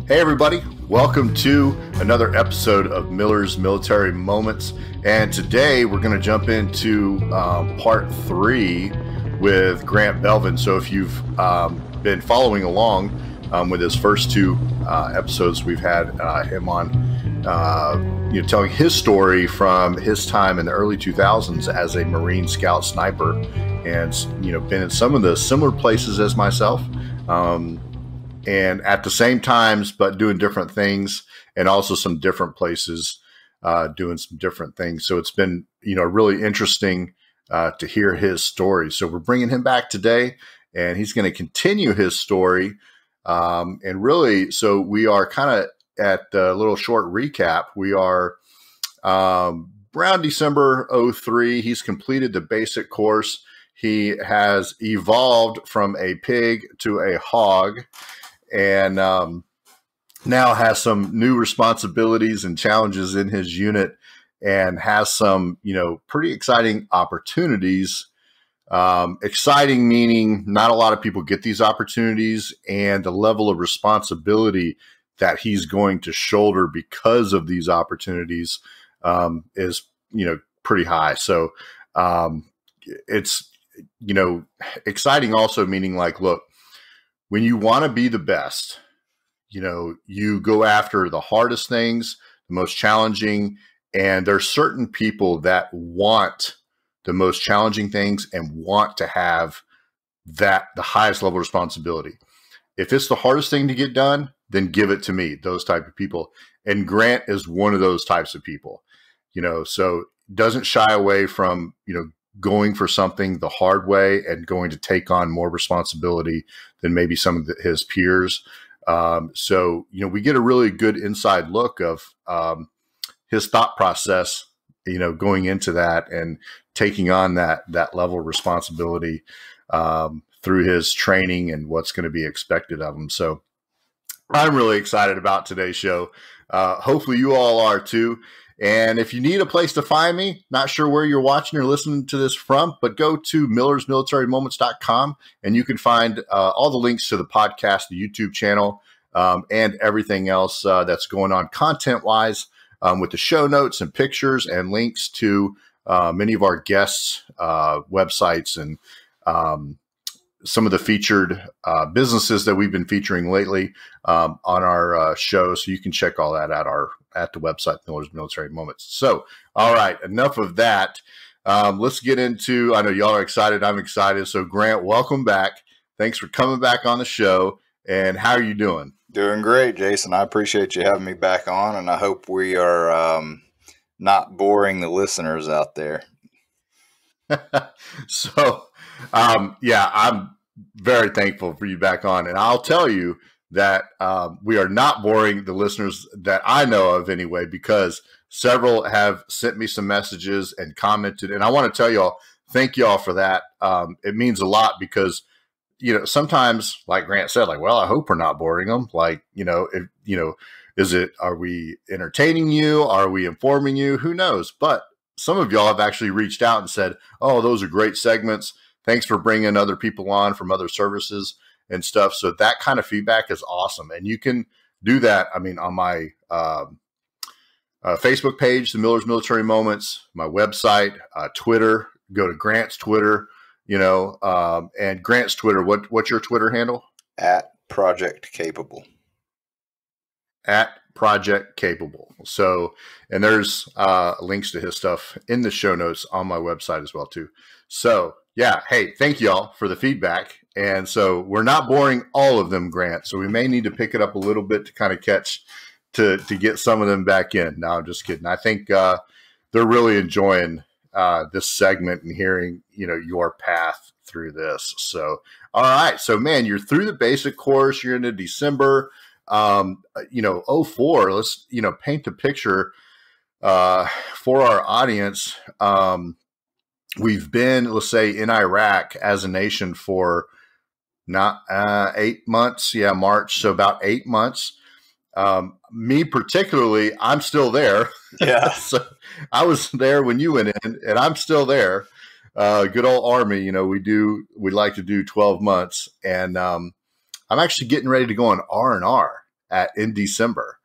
Hey everybody, welcome to another episode of Miller's Military Moments. And today we're going to jump into part 3 with Grant Belvin. So if you've been following along with his first 2 episodes, we've had him on telling his story from his time in the early 2000s as a Marine Scout sniper, and been in some of the similar places as myself. And at the same times, but doing different things, and also some different places doing some different things. So it's been, really interesting to hear his story. So we're bringing him back today, and he's going to continue his story. And really, so we are kind of at a little short recap. We are around December 03. He's completed the basic course. He has evolved from a pig to a hog, and now has some new responsibilities and challenges in his unit, and has some, pretty exciting opportunities. Exciting meaning not a lot of people get these opportunities, and the level of responsibility that he's going to shoulder because of these opportunities is, pretty high. So it's, exciting also meaning like, look, when you want to be the best, you go after the hardest things, the most challenging, and there's certain people that want the most challenging things and want to have the highest level of responsibility. If it's the hardest thing to get done, then give it to me, those type of people. And Grant is one of those types of people, so doesn't shy away from, going for something the hard way and going to take on more responsibility than maybe some of his peers. So, we get a really good inside look of his thought process, going into that and taking on that level of responsibility through his training and what's going to be expected of him. So I'm really excited about today's show. Hopefully you all are too. And if you need a place to find me, not sure where you're watching or listening to this from, but go to millersmilitarymoments.com, and you can find all the links to the podcast, the YouTube channel, and everything else that's going on content-wise, with the show notes and pictures and links to many of our guests' websites, and some of the featured businesses that we've been featuring lately on our show. So you can check all that out at the website, Miller's Military Moments. So, all right, enough of that. Let's get into, I know y'all are excited. I'm excited. So Grant, welcome back. Thanks for coming back on the show. And how are you doing? Doing great, Jason. I appreciate you having me back on, and I hope we are not boring the listeners out there. So, yeah, I'm very thankful for you back on. And I'll tell you that we are not boring the listeners that I know of anyway, because several have sent me some messages and commented. And I want to tell y'all, thank y'all for that. It means a lot because, sometimes, like Grant said, like, well, I hope we're not boring them. Like, are we entertaining you? Are we informing you? Who knows? But some of y'all have actually reached out and said, oh, those are great segments. Thanks for bringing other people on from other services and stuff. So that kind of feedback is awesome. And you can do that, on my Facebook page, the Miller's Military Moments, my website, Twitter, go to Grant's Twitter, and Grant's Twitter. What's your Twitter handle? At Project Capable. At Project Capable. So, and there's links to his stuff in the show notes on my website as well too. So yeah, hey, thank y'all for the feedback. And so we're not boring all of them, Grant. So we may need to pick it up a little bit to kind of catch, to get some of them back in. No, I'm just kidding. I think they're really enjoying this segment and hearing, your path through this. So, all right. So man, you're through the basic course. You're into December, 04. Let's, paint the picture for our audience. We've been, let's say, in Iraq as a nation for not 8 months. Yeah, March. So about 8 months. Me particularly, I'm still there. Yeah. So I was there when you went in, and I'm still there. Good old Army, we like to do 12 months. And I'm actually getting ready to go on R&R. in December.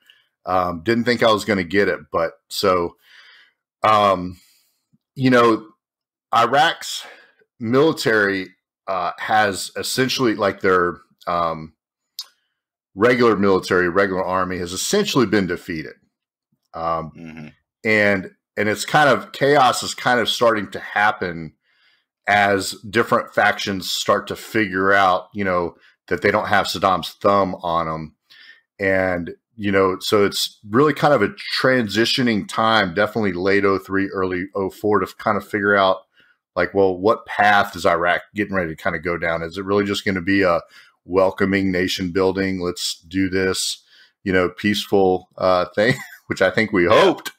Didn't think I was going to get it, but so, um, you know, Iraq's military has essentially like their regular military, regular army has essentially been defeated. And it's kind of chaos is kind of starting to happen as different factions start to figure out, that they don't have Saddam's thumb on them. And, so it's really kind of a transitioning time, definitely late 03, early 04 to kind of figure out like, well, what path is Iraq getting ready to kind of go down? Is it really just going to be a welcoming nation building? Let's do this, peaceful thing, which I think we hoped.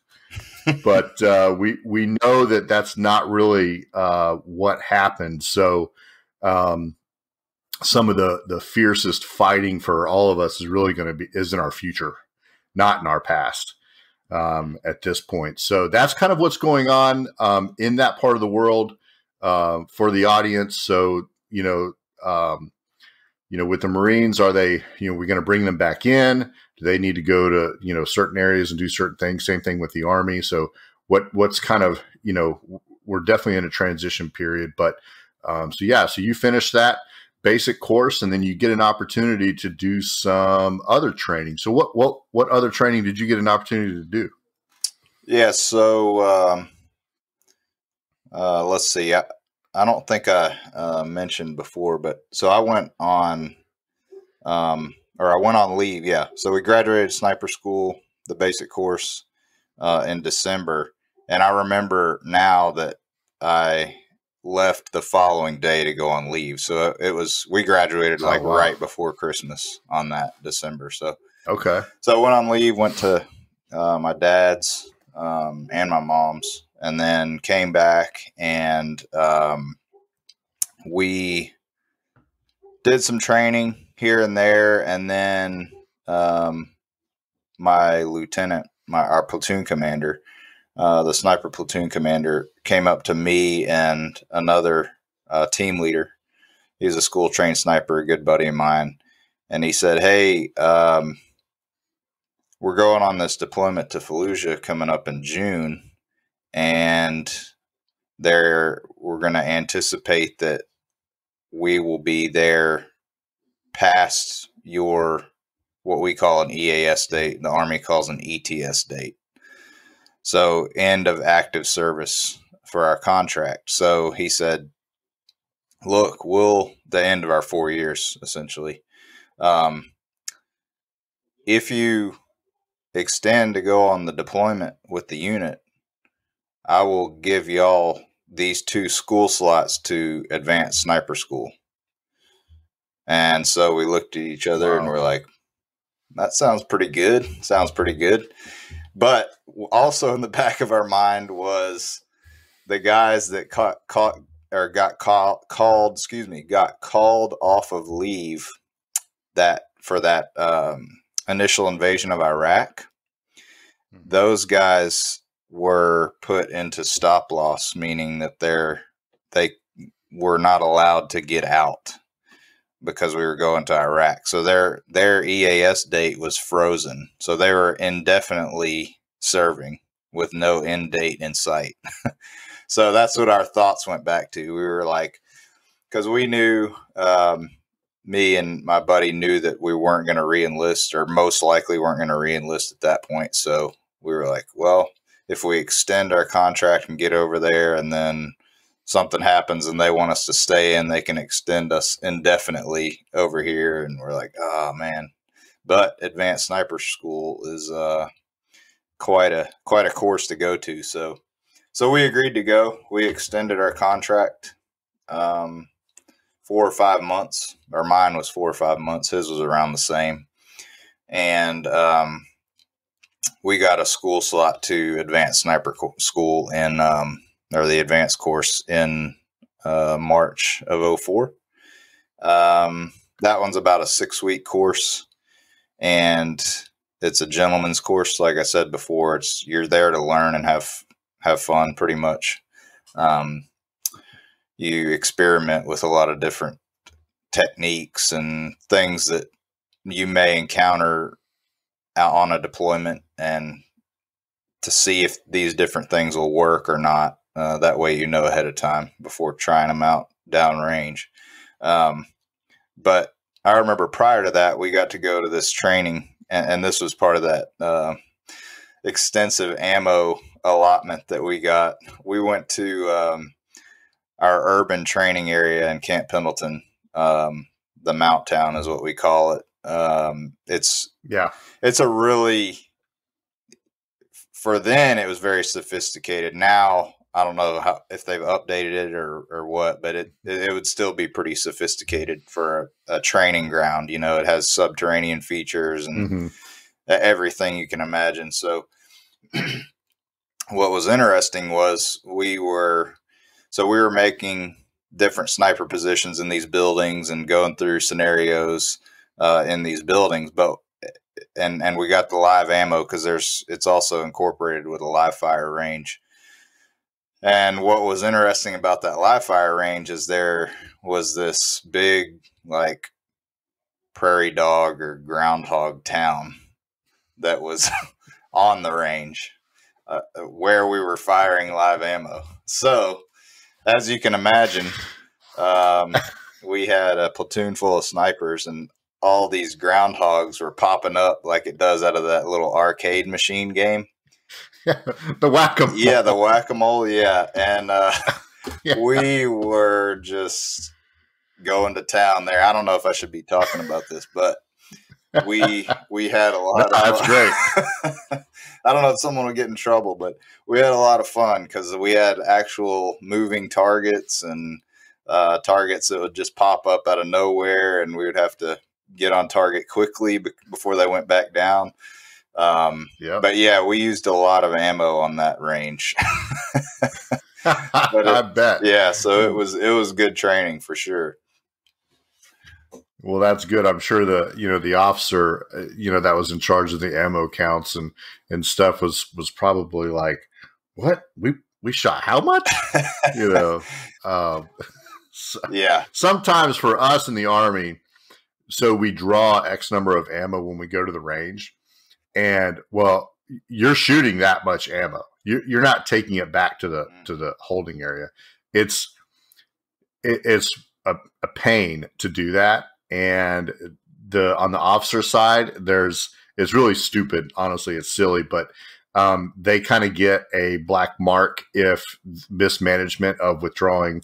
But we know that that's not really what happened. So some of the fiercest fighting for all of us is really is in our future, not in our past at this point. So that's kind of what's going on in that part of the world for the audience. So, with the Marines, are they, we're going to bring them back in? Do they need to go to, certain areas and do certain things? Same thing with the Army. So what's kind of, we're definitely in a transition period, but so you finish that basic course and then you get an opportunity to do some other training. So what other training did you get an opportunity to do? Yeah. So, let's see. I don't think I mentioned before, but so I went on, I went on leave. Yeah. So we graduated sniper school, the basic course, in December. And I remember now that I left the following day to go on leave. So we graduated right before Christmas on that December. So, okay. So I went on leave, went to my dad's and my mom's, and then came back and we did some training here and there. And then my lieutenant, our platoon commander, the sniper platoon commander, came up to me and another team leader. He's a school trained sniper, a good buddy of mine. And he said, "Hey, we're going on this deployment to Fallujah coming up in June. And we're going to anticipate that we will be there past your, what we call an EAS date. The Army calls an ETS date. So end of active service for our contract." So he said, "Look, the end of our 4 years, essentially. If you extend to go on the deployment with the unit, I will give y'all these 2 school slots to advanced sniper school." And so we looked at each other and we're like, that sounds pretty good. But also in the back of our mind was the guys that got called off of leave for that initial invasion of Iraq. Those guys were put into stop loss, meaning that they were not allowed to get out because we were going to Iraq. So their EAS date was frozen. So they were indefinitely serving with no end date in sight. So that's what our thoughts went back to. We were like, because we knew, me and my buddy knew that we weren't going to re-enlist, or most likely weren't going to re-enlist at that point. So we were like, well, if we extend our contract and get over there and then something happens and they want us to stay in, they can extend us indefinitely over here. And we're like, oh man. But advanced sniper school is quite a course to go to. So we agreed to go. We extended our contract 4 or 5 months, or mine was 4 or 5 months. His was around the same. And we got a school slot to advanced sniper school in or the advanced course in March of 04. That one's about a 6-week course, and it's a gentleman's course. Like I said before, you're there to learn and have fun pretty much. You experiment with a lot of different techniques and things that you may encounter out on a deployment and to see if these different things will work or not. That way, you know ahead of time before trying them out downrange. But I remember prior to that, we got to go to this training, and this was part of that extensive ammo allotment that we got. We went to our urban training area in Camp Pendleton. The Mount Town is what we call it. It's a really, for then it was very sophisticated. Now I don't know if they've updated it or what, but it would still be pretty sophisticated for a training ground. You know, it has subterranean features and everything you can imagine. So what was interesting was we were making different sniper positions in these buildings and going through scenarios in these buildings, but and we got the live ammo because it's also incorporated with a live fire range. And what was interesting about that live fire range is there was this big like prairie dog or groundhog town that was on the range where we were firing live ammo. So as you can imagine, we had a platoon full of snipers, and all these groundhogs were popping up like it does out of that little arcade machine game. The whack-a-mole. Yeah, the whack-a-mole, yeah. And we were just going to town there. I don't know if I should be talking about this, but we had a lot of that's fun. Great. I don't know if someone would get in trouble, but we had a lot of fun because we had actual moving targets and targets that would just pop up out of nowhere, and we would have to get on target quickly before they went back down. But yeah, we used a lot of ammo on that range. I bet. Yeah, so it was good training for sure. Well, that's good. I'm sure the officer, that was in charge of the ammo counts and stuff was probably like, what? We shot how much? Yeah. Sometimes for us in the Army, so we draw X number of ammo when we go to the range, and well, you're shooting that much ammo. You're not taking it back to the holding area. It's a pain to do that. And on the officer side, it's really stupid. Honestly, it's silly, but they kind of get a black mark if mismanagement of withdrawing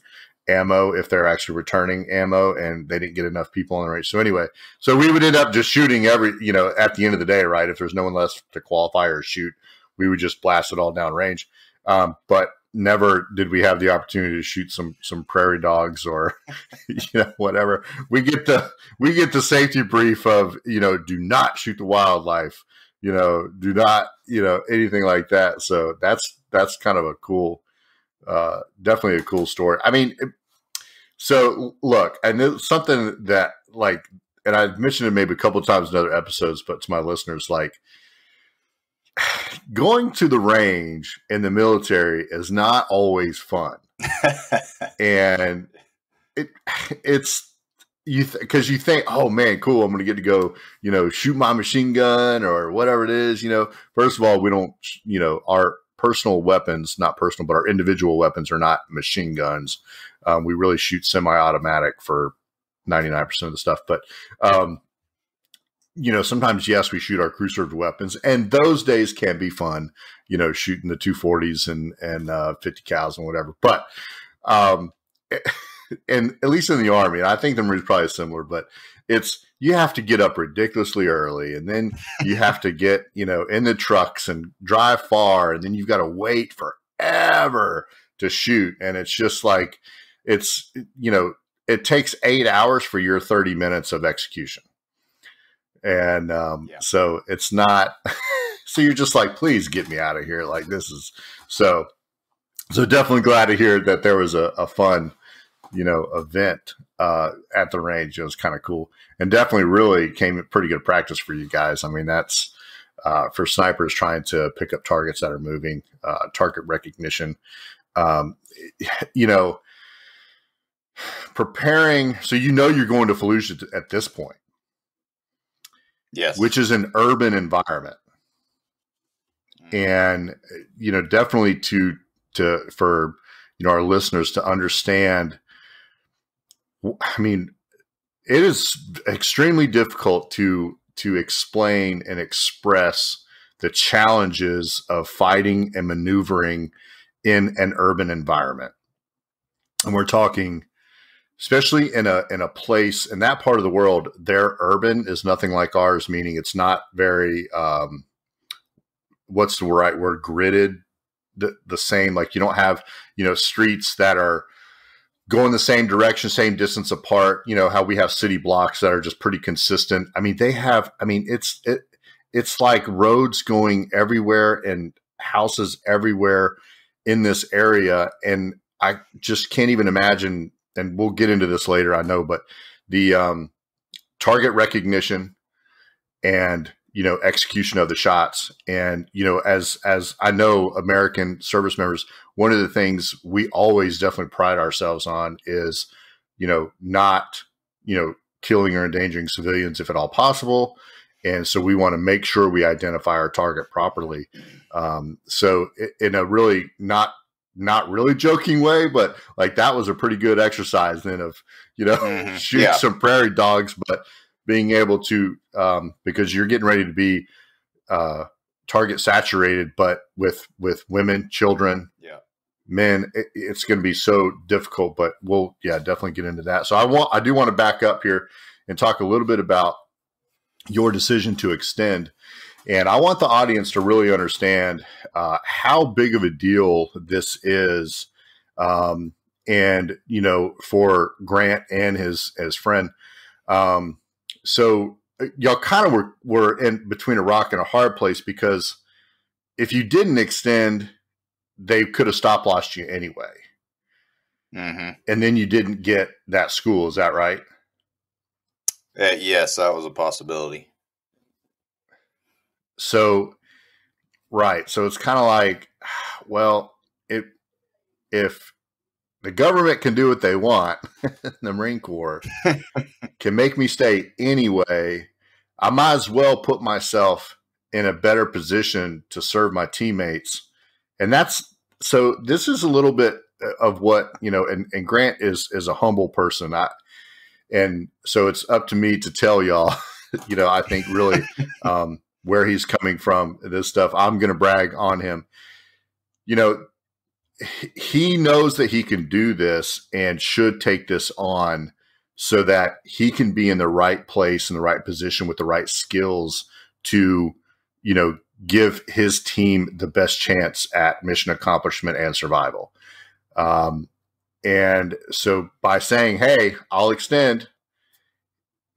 ammo, if they're actually returning ammo and they didn't get enough people on the range. So anyway, we would end up just shooting at the end of the day, right? If there's no one left to qualify or shoot, we would just blast it all down range. But never did we have the opportunity to shoot some prairie dogs or whatever. We get the safety brief of do not shoot the wildlife, do not anything like that. So that's kind of a cool, definitely a cool story. I mean, so look, I know something that and I've mentioned it maybe a couple of times in other episodes, but to my listeners, going to the range in the military is not always fun. And it's because you think, oh man, cool, I'm going to get to go, shoot my machine gun or whatever it is. First of all, we don't, our personal weapons, not personal, but our individual weapons are not machine guns. We really shoot semi-automatic for 99% of the stuff. But, sometimes, yes, we shoot our crew-served weapons, and those days can be fun, shooting the 240s and 50 cals and whatever. But, and at least in the Army, and I think the Marines probably similar, but you have to get up ridiculously early, and then you have to get, in the trucks and drive far, and then you've got to wait forever to shoot. And it's just it takes 8 hours for your 30 minutes of execution. And so it's not, so you're just like, please get me out of here. Like this is so definitely glad to hear that there was a fun, event at the range. It was kind of cool and definitely really came at pretty good practice for you guys. I mean, that's for snipers trying to pick up targets that are moving, target recognition, preparing. So, you're going to Fallujah at this point. Yes. which is an urban environment. And, definitely for, our listeners to understand, I mean, it is extremely difficult to explain and express the challenges of fighting and maneuvering in an urban environment. And we're talking, especially in a place in that part of the world, their urban is nothing like ours, meaning it's not very, what's the right word, gridded, the same. Like you don't have, streets that are going the same direction, same distance apart, how we have city blocks that are just pretty consistent. I mean, it's like roads going everywhere and houses everywhere in this area. And I just can't even imagine, and we'll get into this later, I know, but the target recognition and, execution of the shots. And, as I know, American service members, one of the things we always definitely pride ourselves on is, not, killing or endangering civilians if at all possible. And so we want to make sure we identify our target properly. So in a really not really joking way, but like that was a pretty good exercise then of, shoot some prairie dogs, but being able to, because you're getting ready to be target saturated, but with women, children, men, it's going to be so difficult, but we'll definitely get into that. So I do want to back up here and talk a little bit about your decision to extend. And I want the audience to really understand how big of a deal this is. And, for Grant and his friend. So y'all kind of were in between a rock and a hard place, because if you didn't extend, they could have stop lossed you anyway. Mm-hmm. And then you didn't get that school. Is that right? Yes, that was a possibility. So, right. So it's kind of like, well, if the government can do what they want, the Marine Corps can make me stay anyway, I might as well put myself in a better position to serve my teammates. And so this is a little bit of what, and Grant is a humble person. And so it's up to me to tell y'all, I think really where he's coming from, this stuff. I'm going to brag on him. He knows that he can do this and should take this on so that he can be in the right place, in the right position with the right skills to, give his team the best chance at mission accomplishment and survival. And so by saying, hey, I'll extend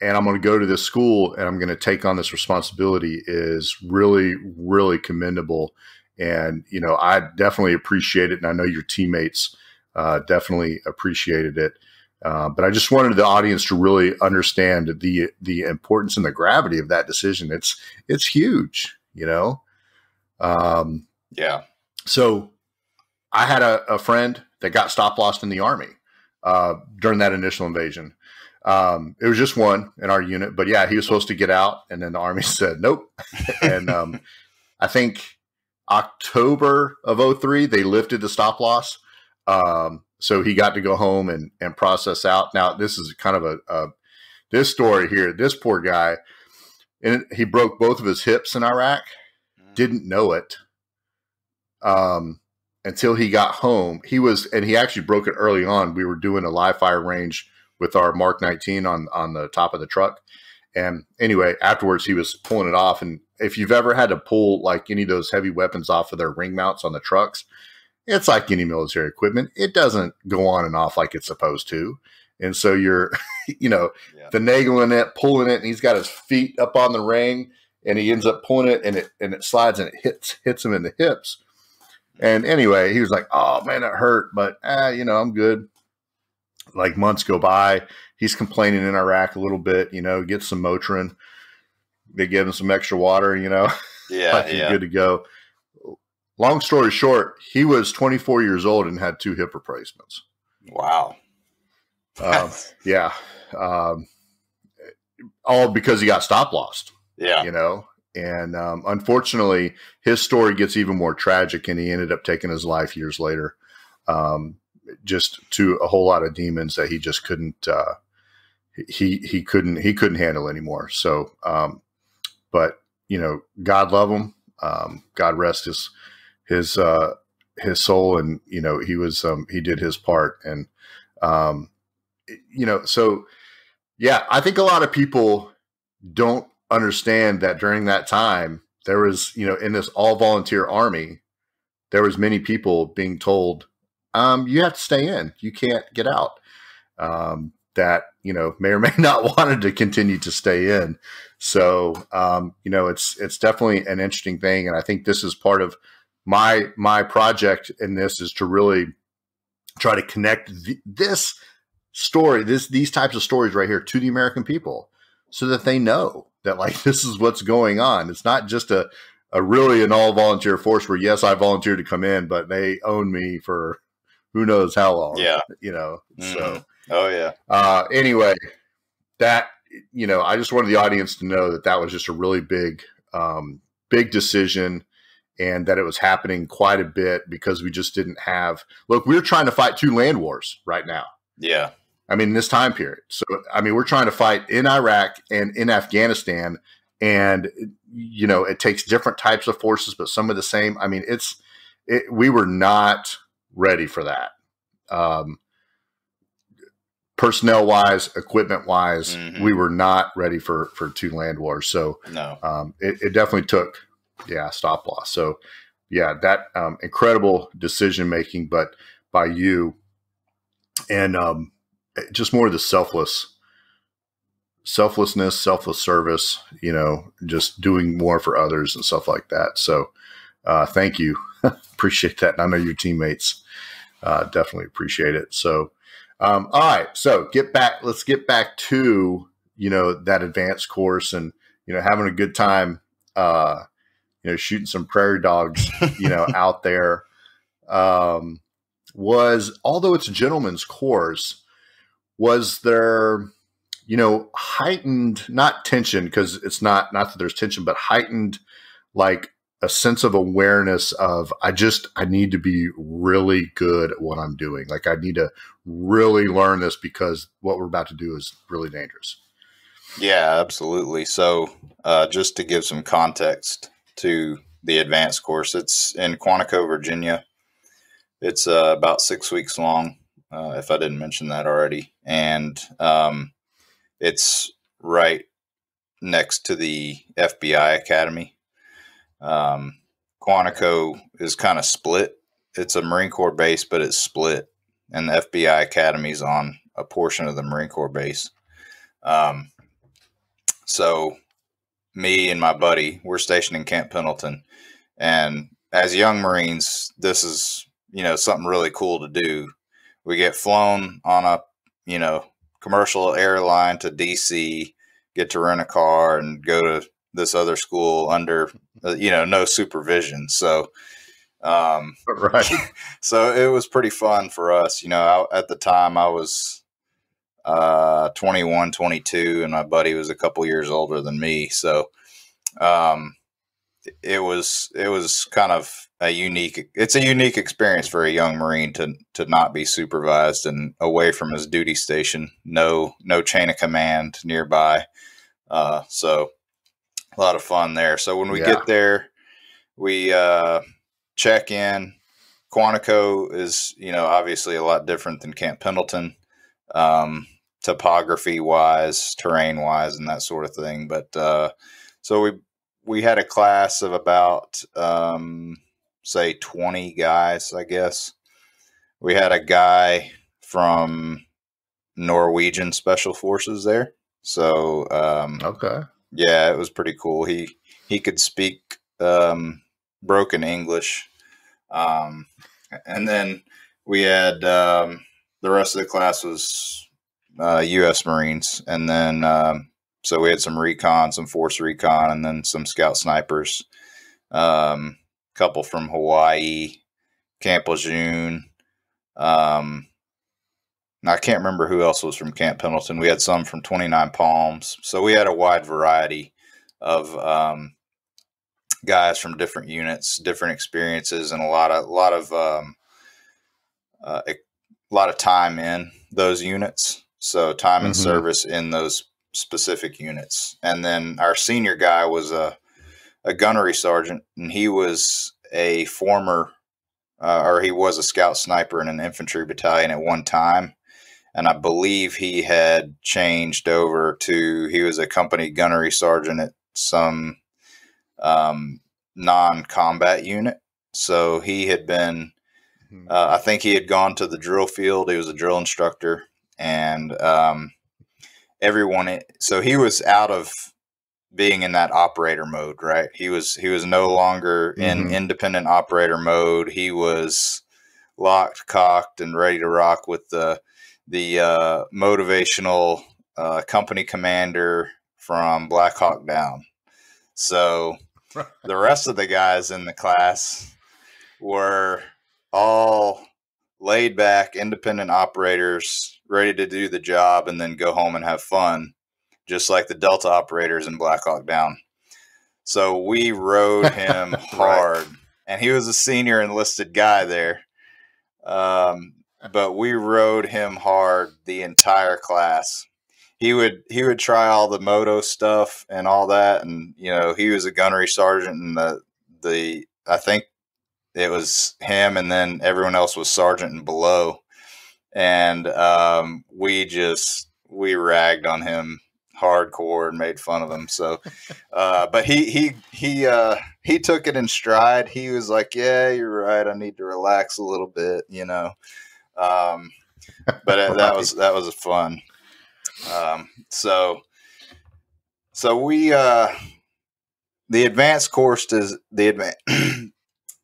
and I'm going to go to this school and I'm going to take on this responsibility is really, really commendable. And, I definitely appreciate it. And I know your teammates definitely appreciated it. But I just wanted the audience to really understand the importance and the gravity of that decision. It's huge, So I had a friend that got stop lossed in the Army during that initial invasion. It was just one in our unit, but he was supposed to get out, and then the Army said nope. And I think October of 2003 they lifted the stop loss, so he got to go home and process out. Now this is kind of this story here. This poor guy, and he broke both of his hips in Iraq. Didn't know it until he got home. He actually broke it early on. We were doing a live fire range with our Mark 19 on the top of the truck. And anyway, afterwards he was pulling it off. And if you've ever had to pull like any of those heavy weapons off of their ring mounts on the trucks, it's like any military equipment. It doesn't go on and off like it's supposed to. And so you're, finagling it, pulling it, and he's got his feet up on the ring and he ends up pulling it and it slides and it hits him in the hips. And anyway, he was like, oh man, that hurt, but I'm good. Like months go by, he's complaining in Iraq a little bit, gets some Motrin. They give him some extra water, he's good to go. Long story short, he was 24 years old and had 2 hip replacements. Wow. All because he got stop lossed. Yeah. you know. And unfortunately, his story gets even more tragic, and he ended up taking his life years later, just to a whole lot of demons that he just couldn't he couldn't handle anymore. So, but God love him. God rest his his soul, and he was he did his part, and um, so yeah, I think a lot of people don't understand that during that time there was, in this all volunteer army, there was many people being told, you have to stay in, you can't get out. That, may or may not wanted to continue to stay in. So, it's definitely an interesting thing. And I think this is part of my project in this, is to really try to connect this story, these types of stories right here, to the American people, so that they know that, like, this is what's going on. It's not just a really an all volunteer force where, yes, I volunteered to come in, but they own me for who knows how long. Yeah. Mm-hmm. So, oh yeah. Anyway, that, I just wanted the audience to know that was just a really big decision, and that it was happening quite a bit, because we just didn't have, look, we're trying to fight 2 land wars right now. Yeah. I mean, this time period. So, I mean, we're trying to fight in Iraq and in Afghanistan, and, it takes different types of forces, but some of the same. I mean, we were not ready for that. Personnel wise, equipment wise, mm-hmm. we were not ready for 2 land wars. So no, it definitely took, stop loss. So that incredible decision making, but by you, and just more of the selflessness, selfless service, just doing more for others and stuff like that. So thank you. Appreciate that. And I know your teammates definitely appreciate it. So, all right. So let's get back to, that advanced course, and, having a good time, shooting some prairie dogs, out there. Although it's a gentleman's course, was there, heightened, not tension, because it's not that there's tension, but heightened, like, a sense of awareness of, I need to be really good at what I'm doing. Like, I need to really learn this, because what we're about to do is really dangerous. Yeah, absolutely. So just to give some context to the advanced course, it's in Quantico, Virginia. It's about 6 weeks long, if I didn't mention that already. And it's right next to the FBI Academy. Quantico is kind of split. It's a Marine Corps base, but it's split. And the FBI Academy is on a portion of the Marine Corps base. So me and my buddy, we're stationed in Camp Pendleton. And as young Marines, this is, something really cool to do. We get flown on a, commercial airline to DC, get to rent a car and go to this other school under, no supervision. So, right. So it was pretty fun for us. At the time I was 21, 22, and my buddy was a couple years older than me. So, it was kind of a unique experience for a young Marine to not be supervised and away from his duty station, no chain of command nearby. So a lot of fun there. So when we get there, we check in. Quantico is, obviously a lot different than Camp Pendleton, topography wise, terrain wise, and that sort of thing. But so we had a class of about, say 20 guys, I guess. We had a guy from Norwegian Special Forces there. So, okay. Yeah, it was pretty cool. He could speak, broken English. And then we had, the rest of the class was, U.S. Marines. And then, so we had some recon, some force recon, and then some scout snipers. Couple from Hawaii, Camp Lejeune. I can't remember who else was from Camp Pendleton. We had some from 29 Palms. So we had a wide variety guys from different units, different experiences, and a lot of time in those units. So time and service in those specific units. And then our senior guy was a gunnery sergeant, and he was a former, or he was a scout sniper in an infantry battalion at one time. And I believe he had changed over he was a company gunnery sergeant at some non-combat unit. So he had been, I think he had gone to the drill field. He was a drill instructor, and so he was out of being in that operator mode, right? He was no longer in independent operator mode. He was locked, cocked, and ready to rock with the motivational company commander from Black Hawk Down. So the rest of the guys in the class were all laid back, independent operators, ready to do the job and then go home and have fun, just like the Delta operators in Black Hawk Down. So we rode him hard, and he was a senior enlisted guy there. But we rode him hard the entire class. He would try all the moto stuff and all that, and he was a gunnery sergeant, and I think it was him, and then everyone else was sergeant and below, and we ragged on him hardcore and made fun of him. So, but he took it in stride. He was like, "Yeah, you're right. I need to relax a little bit," But that was fun. So we the advanced course is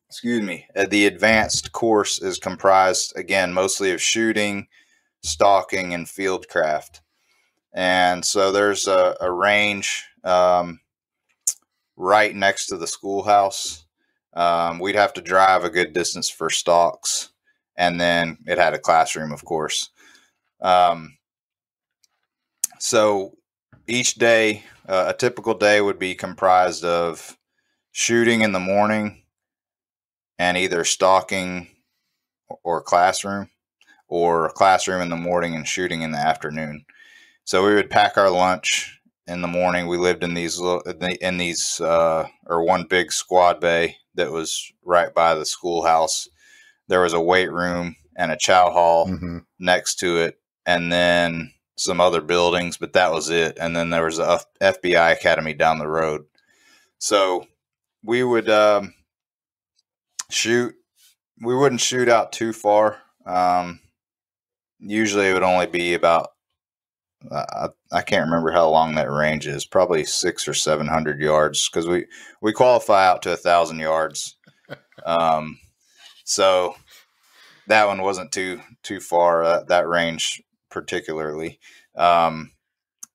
excuse me. The advanced course is comprised again mostly of shooting, stalking, and field craft. And so there's a range right next to the schoolhouse. We'd have to drive a good distance for stalks, and then it had a classroom, of course. So each day, a typical day would be comprised of shooting in the morning and either stalking or classroom, or classroom in the morning and shooting in the afternoon. So we would pack our lunch in the morning. We lived in these one big squad bay that was right by the schoolhouse. There was a weight room and a chow hall next to it, and then some other buildings, but that was it. And then there was a FBI academy down the road. So we would shoot. We wouldn't shoot out too far. Usually it would only be about, I can't remember how long that range is, probably 600 or 700 yards, because we qualify out to 1,000 yards. So that one wasn't too far, that range particularly. And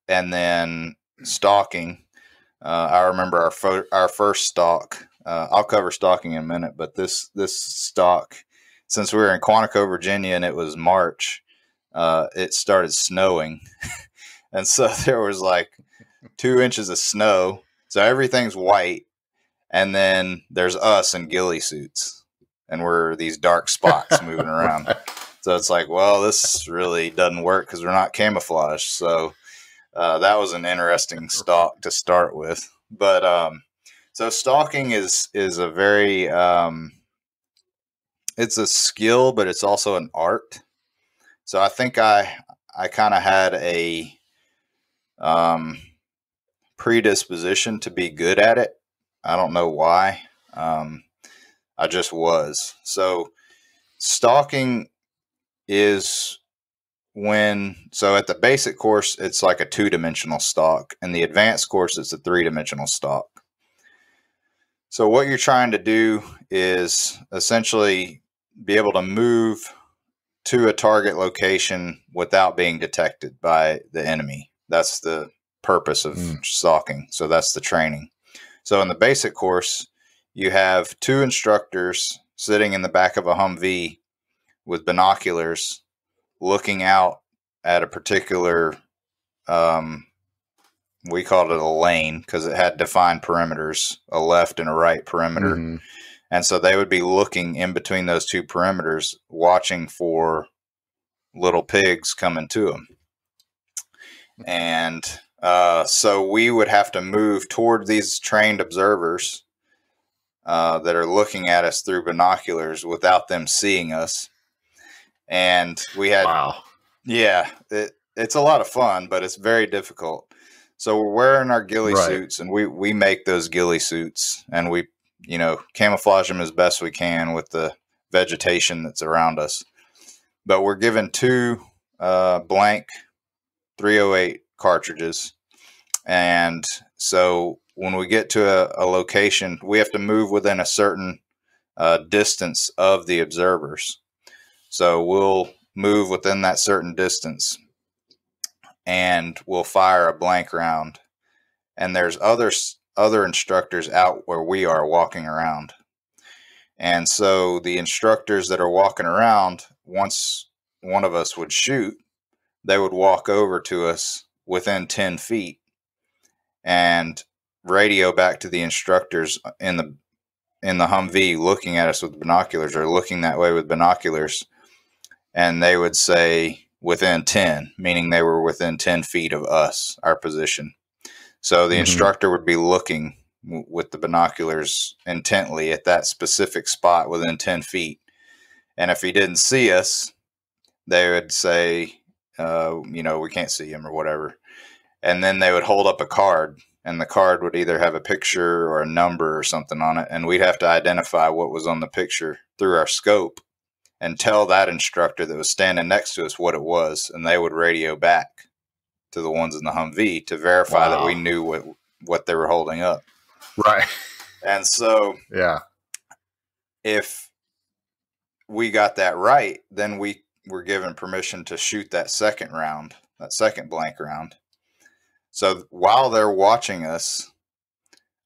then stalking, I remember our first stalk. I'll cover stalking in a minute, but this stalk, since we were in Quantico, Virginia, and it was March, it started snowing. And so there was like 2 inches of snow. So everything's white. And then there's us in ghillie suits, and we're these dark spots moving around. So it's like, well, this really doesn't work because we're not camouflaged. So that was an interesting stalk to start with. But so stalking is a very it's a skill, but it's also an art. So I think I kind of had a predisposition to be good at it. I don't know why. I just was. So stalking is so at the basic course, it's like a 2-dimensional stalk. And the advanced course, it's a 3-dimensional stalk. So what you're trying to do is essentially be able to move to a target location without being detected by the enemy. That's the purpose of stalking. So that's the training. So in the basic course, you have 2 instructors sitting in the back of a Humvee with binoculars looking out at a particular we called it a lane because it had defined perimeters, a left and a right perimeter. Mm-hmm. And so they would be looking in between those two perimeters, watching for little pigs coming to them. And so we would have to move toward these trained observers that are looking at us through binoculars without them seeing us. And we had, wow. Yeah, it's a lot of fun, but it's very difficult. So we're wearing our ghillie suits, and we make those ghillie suits, and we, camouflage them as best we can with the vegetation that's around us. But we're given 2 blank 308 cartridges. And so when we get to a location, we have to move within a certain distance of the observers. So we'll move within that certain distance, and we'll fire a blank round. And there's other instructors out where we are walking around. And so the instructors that are walking around, once one of us would shoot, they would walk over to us within 10 feet and radio back to the instructors in the Humvee looking at us with binoculars, or looking that way with binoculars. And they would say within 10, meaning they were within 10 feet of us, our position. So the instructor would be looking with the binoculars intently at that specific spot within 10 feet. And if he didn't see us, they would say, we can't see him or whatever. And then they would hold up a card, and the card would either have a picture or a number or something on it. And we'd have to identify what was on the picture through our scope and tell that instructor that was standing next to us what it was. And they would radio back to the ones in the Humvee to verify that we knew what they were holding up. Right. And so, yeah, if we got that right, then we were given permission to shoot that second blank round. So while they're watching us,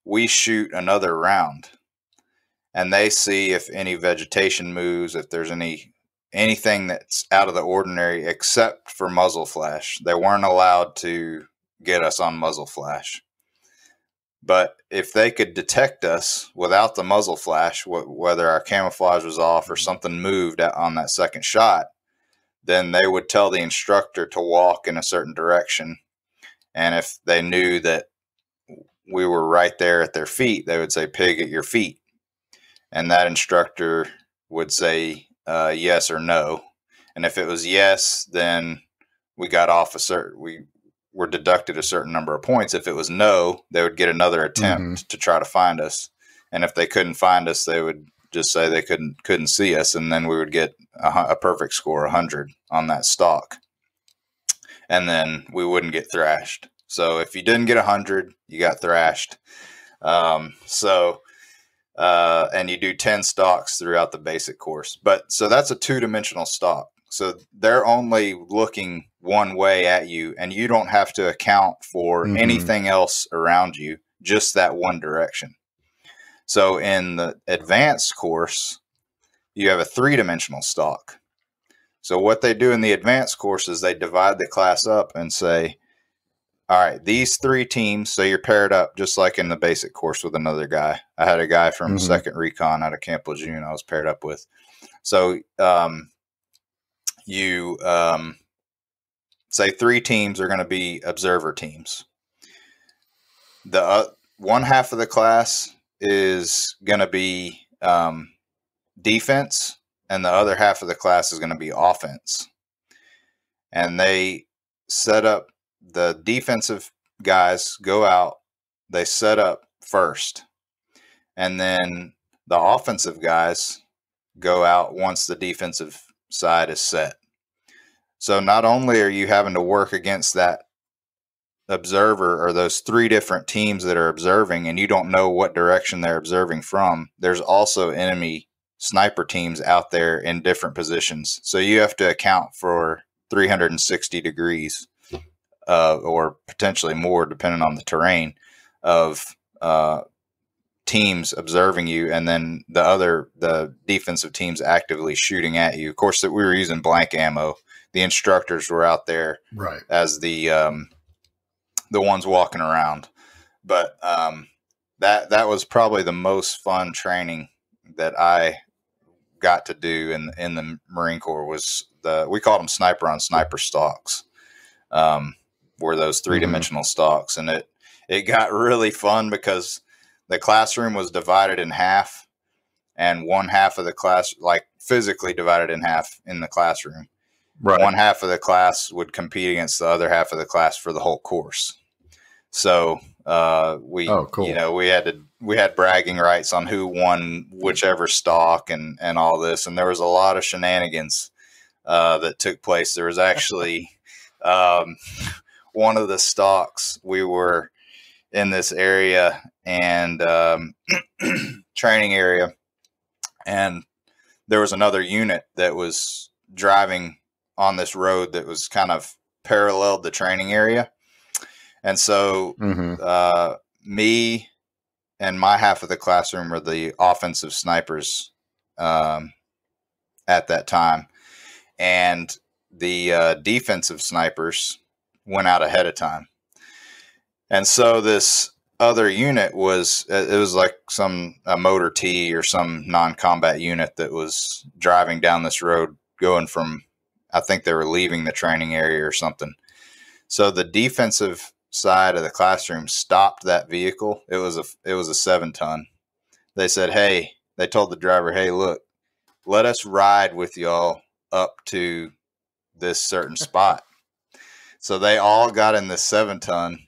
we shoot another round, and they see if any vegetation moves, if there's anything that's out of the ordinary, except for muzzle flash. They weren't allowed to get us on muzzle flash. But if they could detect us without the muzzle flash, whether our camouflage was off or something moved on that second shot, then they would tell the instructor to walk in a certain direction. And if they knew that we were right there at their feet, they would say, "Pig at your feet." And that instructor would say yes or no. And if it was yes, then we got off we were deducted a certain number of points. If it was no, they would get another attempt to try to find us. And if they couldn't find us, they would just say they couldn't see us. And then we would get a perfect score, 100 on that stalk. And then we wouldn't get thrashed. So if you didn't get 100, you got thrashed. And you do 10 stalks throughout the basic course. So that's a 2-dimensional stalk. So they're only looking one way at you, and you don't have to account for anything else around you, just that one direction. So in the advanced course, you have a 3-dimensional stalk. So what they do in the advanced course is they divide the class up and say, all right, these 3 teams, so you're paired up just like in the basic course with another guy. I had a guy from 2nd Recon out of Camp Lejeune I was paired up with. So you say 3 teams are going to be observer teams. The one half of the class is going to be defense, and the other half of the class is going to be offense. And they set up, the defensive guys go out, they set up first, and then the offensive guys go out once the defensive side is set. So not only are you having to work against that observer or those 3 different teams that are observing, and you don't know what direction they're observing from, there's also enemy sniper teams out there in different positions. So you have to account for 360 degrees or potentially more, depending on the terrain, of teams observing you, and then the defensive teams actively shooting at you. Of course, that we were using blank ammo. The instructors were out there as the the ones walking around. But that was probably the most fun training that I got to do in the Marine Corps. Was we called them sniper on sniper stalks, were those 3-dimensional stalks, and it got really fun because the classroom was divided in half, and one half of the class, like physically divided in half in the classroom. Right. One half of the class would compete against the other half of the class for the whole course. So cool. We had bragging rights on who won whichever stalk and all this, and there was a lot of shenanigans that took place. There was actually one of the stalks. We were in this area and training area, and there was another unit that was driving on this road that was kind of paralleled the training area. And so me and my half of the classroom were the offensive snipers at that time. And the defensive snipers went out ahead of time. And so this other unit was like a motor T or some non-combat unit that was driving down this road going from, I think they were leaving the training area or something. So the defensive side of the classroom stopped that vehicle. It was a 7-ton. They said, hey, they told the driver, hey, look, let us ride with y'all up to this certain spot. So they all got in this 7-ton,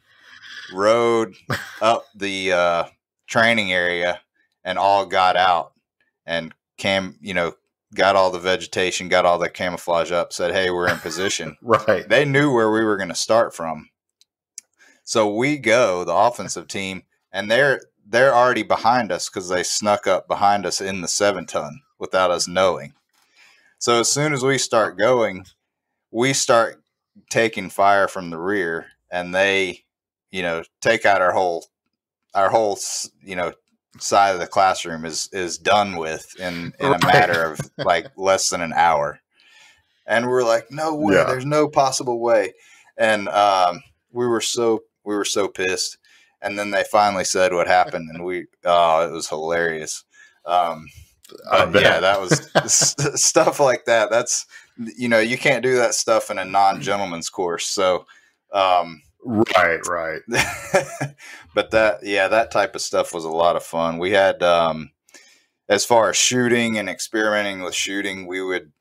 rode up the training area, and all got out and got all the vegetation, got all the camouflage up, said, hey, we're in position. Right. They knew where we were going to start from. So we go, the offensive team, and they're already behind us because they snuck up behind us in the 7-ton without us knowing. So as soon as we start going, we start taking fire from the rear, and they, take out our whole, side of the classroom is done with in a matter of like less than an hour. And we're like, no way, there's no possible way. And we were so pissed. And then they finally said what happened, and it was hilarious. That was stuff like that. That's, you can't do that stuff in a non-gentleman's course. So, right. But that type of stuff was a lot of fun. We had, as far as shooting and experimenting with shooting, we would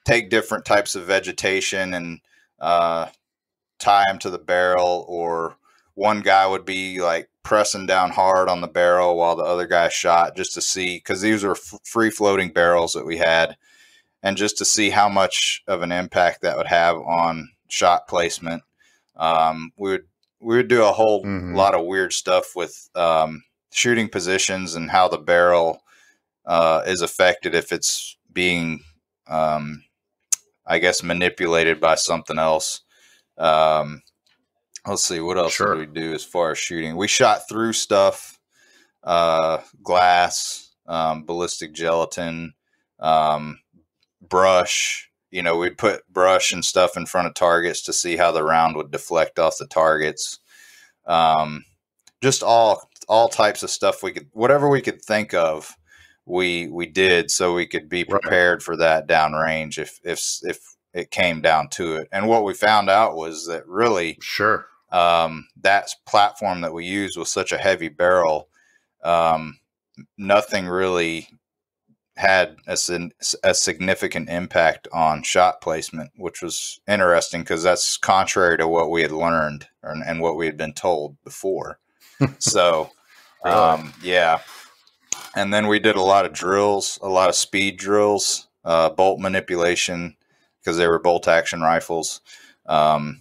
take different types of vegetation and tie them to the barrel, or one guy would be like pressing down hard on the barrel while the other guy shot, just to see, because these were free floating barrels that we had, and just to see how much of an impact that would have on shot placement. We would do a whole lot of weird stuff with shooting positions and how the barrel is affected if it's being, I guess, manipulated by something else. Let's see, what else did we do as far as shooting? We shot through stuff, glass, ballistic gelatin, brush. We'd put brush and stuff in front of targets to see how the round would deflect off the targets. Just all types of stuff whatever we could think of, we did, so we could be prepared for that downrange if it came down to it. And what we found out was that really, that platform that we used was such a heavy barrel, nothing really had a significant impact on shot placement, which was interesting because that's contrary to what we had learned and what we had been told before. So, And then we did a lot of drills, a lot of speed drills, bolt manipulation, because they were bolt action rifles. We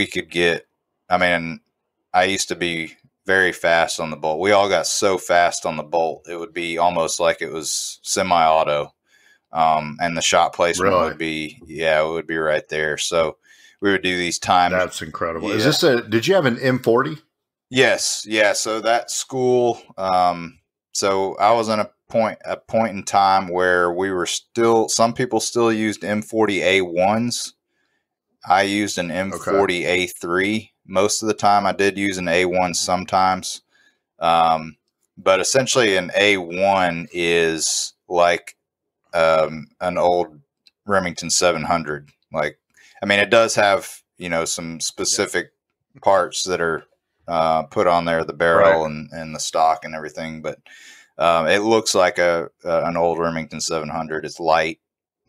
could get, I used to be very fast on the bolt. We all got so fast on the bolt, it would be almost like it was semi-auto. And the shot placement would be, it would be right there. So we would do these times. That's incredible. Is this did you have an M40? Yes. Yeah. So that school, so I was in a point in time where we were some people still used M40A1s. I used an M40 A3 most of the time. I did use an A1 sometimes. But essentially an A1 is like an old Remington 700. Like, I mean, it does have, some specific parts that are put on there, the barrel and the stock and everything. But it looks like an old Remington 700. It's light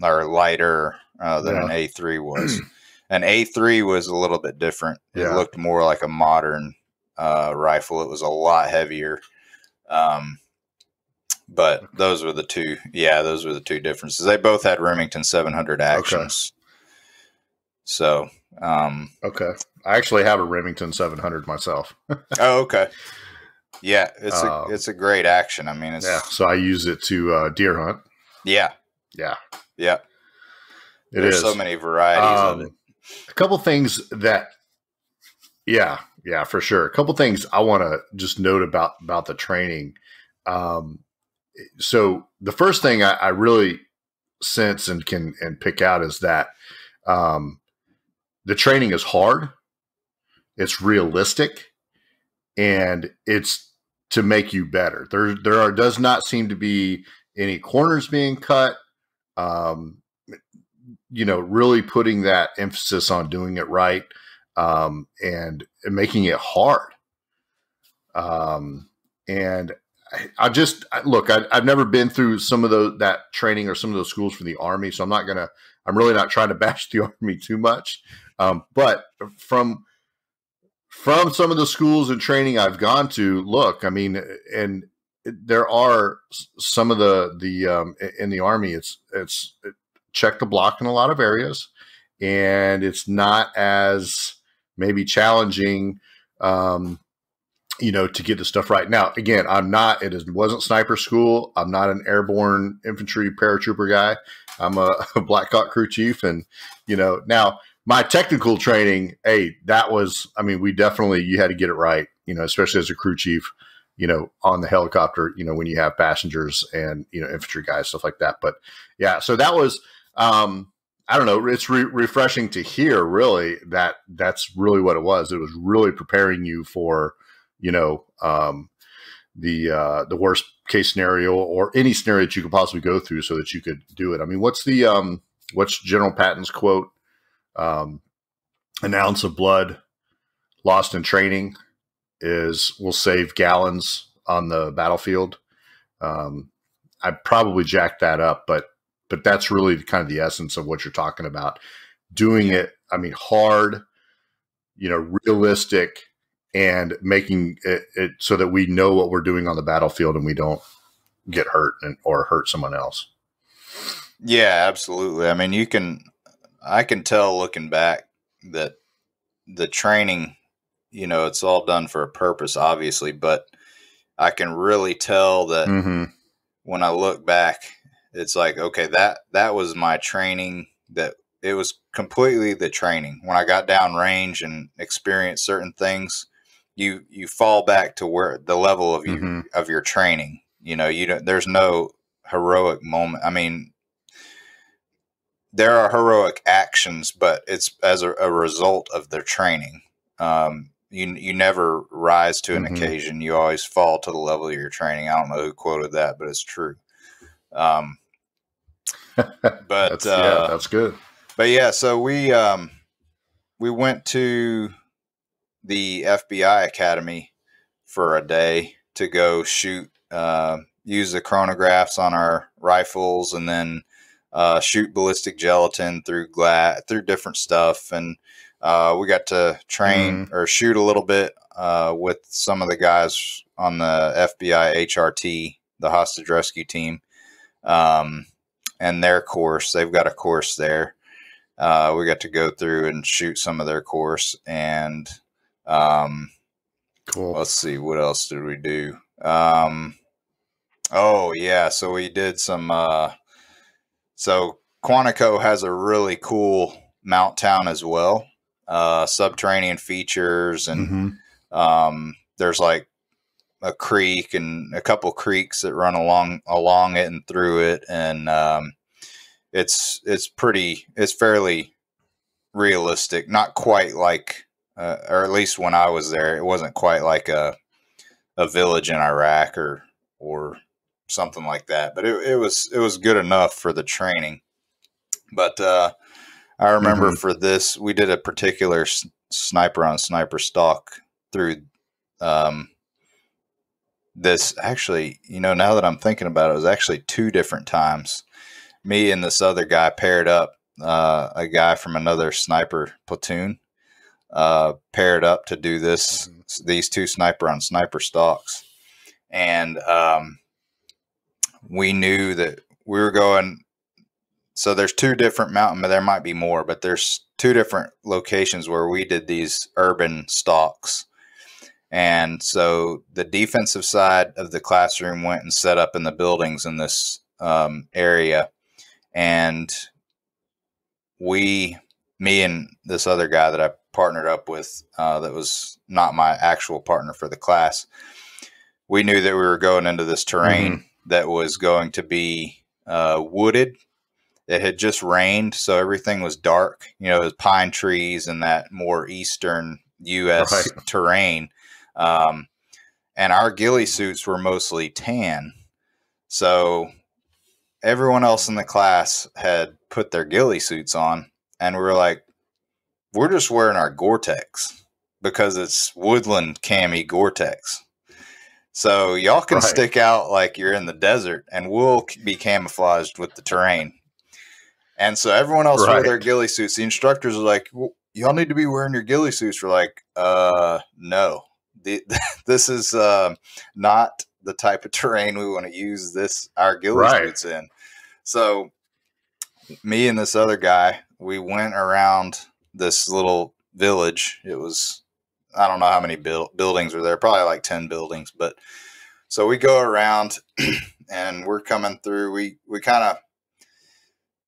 or lighter than an A3 was. An A3 was a little bit different. It looked more like a modern rifle. It was a lot heavier. But those were the two. Yeah, those were the two differences. They both had Remington 700 actions. Okay. So, okay. I actually have a Remington 700 myself. Oh, okay. Yeah, it's a great action. I mean, so I use it to deer hunt. Yeah. Yeah. Yeah. There's so many varieties of it. A couple things that, yeah, for sure. A couple things I want to just note about the training. So the first thing I really sense and can pick out is that the training is hard, it's realistic, and it's to make you better. There does not seem to be any corners being cut. Really putting that emphasis on doing it right, and making it hard. And I've never been through some of that training or some of those schools for the Army, so I'm really not trying to bash the Army too much. But from some of the schools and training I've gone to, and there are some of the in the Army, it's check the block in a lot of areas, and it's not as maybe challenging, to get the stuff right. Now, again, it wasn't sniper school. I'm not an airborne infantry paratrooper guy. I'm a Black Hawk crew chief. And, now my technical training, you had to get it right, especially as a crew chief, on the helicopter, when you have passengers and, infantry guys, stuff like that. But yeah, so that was, I don't know. It's refreshing to hear really that's really what it was. It was really preparing you for, the worst case scenario or any scenario that you could possibly go through so that you could do it. I mean, what's General Patton's quote? An ounce of blood lost in training will save gallons on the battlefield. I probably jacked that up, but that's really kind of the essence of what you're talking about. Doing it, hard, realistic, and making it so that we know what we're doing on the battlefield and we don't get hurt or hurt someone else. Yeah, absolutely. I mean, I can tell looking back that the training, it's all done for a purpose, obviously, but I can really tell that when I look back, it's like, okay, that was my training. That it was completely the training. When I got down range and experienced certain things, you fall back to where the level of your training. There's no heroic moment. I mean, there are heroic actions, but it's as a result of their training. You never rise to an occasion. You always fall to the level of your training. I don't know who quoted that, but it's true. But that's good. But yeah, so we went to the FBI Academy for a day to go shoot, use the chronographs on our rifles, and then shoot ballistic gelatin through different stuff. And we got to train or shoot a little bit with some of the guys on the FBI HRT, the hostage rescue team, and their course. They've got a course there. We got to go through and shoot some of their course. And cool. Let's see, what else did we do? So we did some so Quantico has a really cool mount town as well. Subterranean features, and there's like a creek and a couple creeks that run along it and through it, and it's fairly realistic, not quite like, or at least when I was there, it wasn't quite like a village in Iraq or something like that. But it was good enough for the training. But I remember for this, we did a particular sniper on sniper stalk through this. Actually, now that I'm thinking about it, it was actually 2 different times. Me and this other guy paired up, a guy from another sniper platoon paired up to do these 2 sniper on sniper stalks. And we knew that we were going. So there's 2 different mountain, there might be more, but there's 2 different locations where we did these urban stalks. And so the defensive side of the classroom went and set up in the buildings in this area. And me and this other guy that I partnered up with, that was not my actual partner for the class, we knew that we were going into this terrain that was going to be wooded. It had just rained, so everything was dark. It was pine trees and that more eastern U.S. terrain. And our ghillie suits were mostly tan. So everyone else in the class had put their ghillie suits on, and we were like, we're just wearing our Gore-Tex because it's woodland cami Gore-Tex. So y'all can stick out like you're in the desert, and we'll be camouflaged with the terrain. And so everyone else wore their ghillie suits. The instructors were like, well, y'all need to be wearing your ghillie suits. We're like, no. This is not the type of terrain we want to use our ghillie suits in. So me and this other guy, we went around this little village. It was, I don't know how many buildings were there, probably like 10 buildings. But so we go around and we're coming through. We kind of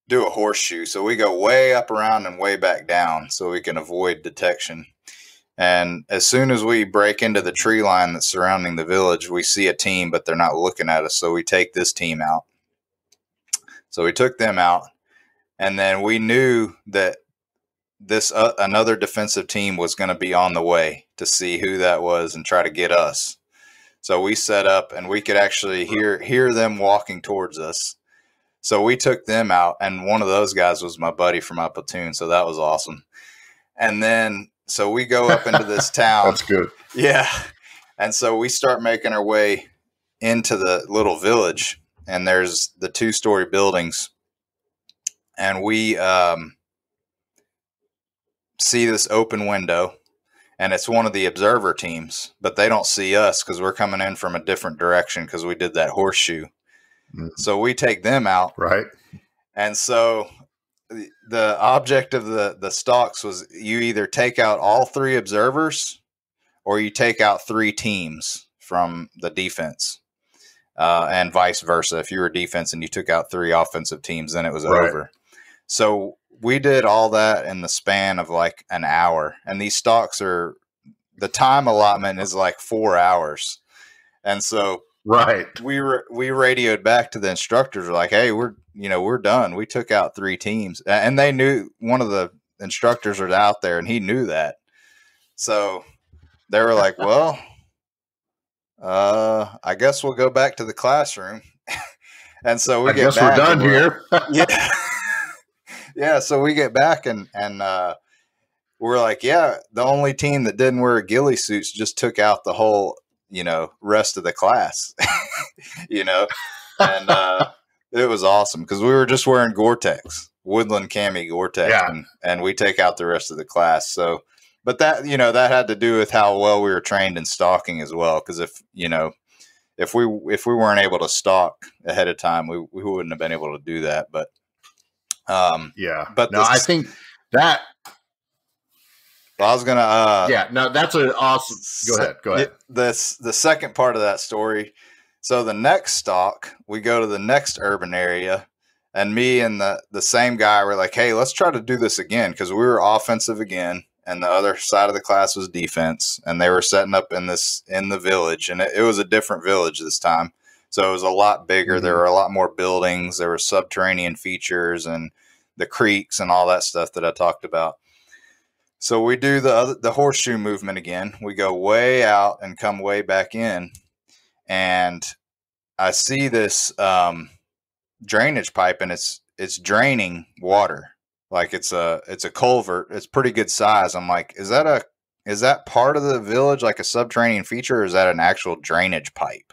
do a horseshoe. So we go way up around and way back down so we can avoid detection. And as soon as we break into the tree line that's surrounding the village, we see a team, but they're not looking at us. So we take this team out. So we took them out. And then we knew that this another defensive team was going to be on the way to see who that was and try to get us. So we set up, and we could actually hear them walking towards us. So we took them out, and one of those guys was my buddy from my platoon. So that was awesome. And then, so we go up into this town. That's good. Yeah. And so we start making our way into the little village, and there's the 2-story buildings. And we see this open window, and it's one of the observer teams, but they don't see us because we're coming in from a different direction because we did that horseshoe. So we take them out. Right. And so the object of the stalks was you either take out all 3 observers or you take out 3 teams from the defense, and vice versa. If you were defense and you took out 3 offensive teams, then it was over. So we did all that in the span of like an hour. And these stalks the time allotment is like 4 hours. And so we radioed back to the instructors. We're like, hey, we're done. We took out 3 teams, and they knew one of the instructors was out there, and he knew that. So they were like, well, I guess we'll go back to the classroom. And so we get back. We're done here. Yeah. Yeah. So we get back and we're like, yeah, the only team that didn't wear ghillie suits just took out the whole, rest of the class, and it was awesome because we were just wearing Gore-Tex, woodland cami Gore-Tex, and we take out the rest of the class. So, but that, that had to do with how well we were trained in stalking as well. Because if we weren't able to stalk ahead of time, we wouldn't have been able to do that. But but I think that. Well, I was gonna. That's an awesome. Go ahead. The second part of that story. So the next stalk, we go to the next urban area, and me and the same guy were like, "Hey, let's try to do this again," because we were offensive again, and the other side of the class was defense, and they were setting up in the village, and it was a different village this time, so it was a lot bigger. Mm-hmm. There were a lot more buildings. There were subterranean features and the creeks and all that stuff that I talked about. So we do the horseshoe movement again. We go way out and come way back in, and I see this drainage pipe, and it's draining water. Like it's a culvert. It's pretty good size. I'm like, is that part of the village, like a subterranean feature, or is that an actual drainage pipe?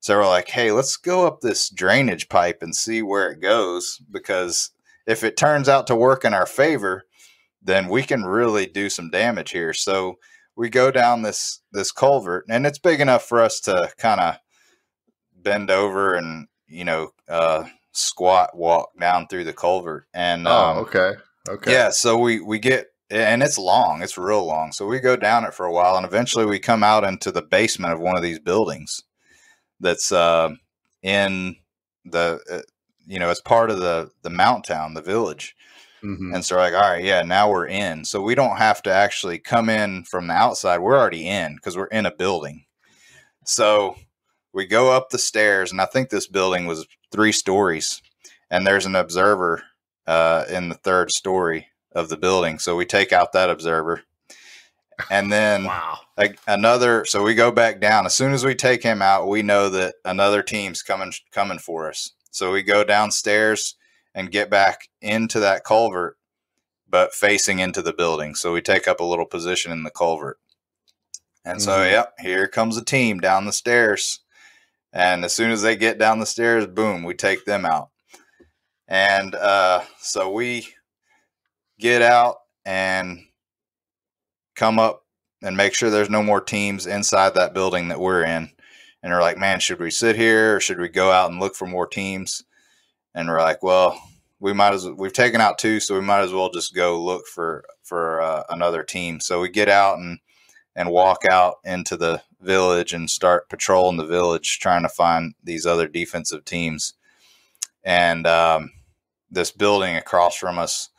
So we're like, hey, let's go up this drainage pipe and see where it goes, because if it turns out to work in our favor, then we can really do some damage here. So we go down this culvert, and it's big enough for us to kind of bend over and, squat walk down through the culvert. And okay. Yeah, so we get, and it's long, it's real long. So we go down it for a while, and eventually we come out into the basement of one of these buildings that's in the it's part of the mount town, the village. Mm-hmm. And so we're like, all right, yeah, now we're in. So we don't have to actually come in from the outside. We're already in because we're in a building. So we go up the stairs, and I think this building was 3 stories, and there's an observer in the 3rd story of the building. So we take out that observer, and then wow. So we go back down. As soon as we take him out, we know that another team's coming for us. So we go downstairs and get back into that culvert, but facing into the building. So we take up a little position in the culvert. And so, yep, here comes a team down the stairs. And as soon as they get down the stairs, boom, we take them out. And so we get out and come up and make sure there's no more teams inside that building that we're in. And we're like, man, should we sit here or should we go out and look for more teams? And we're like, well, we've taken out 2, so we might as well just go look for another team. So we get out and walk out into the village and start patrolling the village, trying to find these other defensive teams. And this building across from us,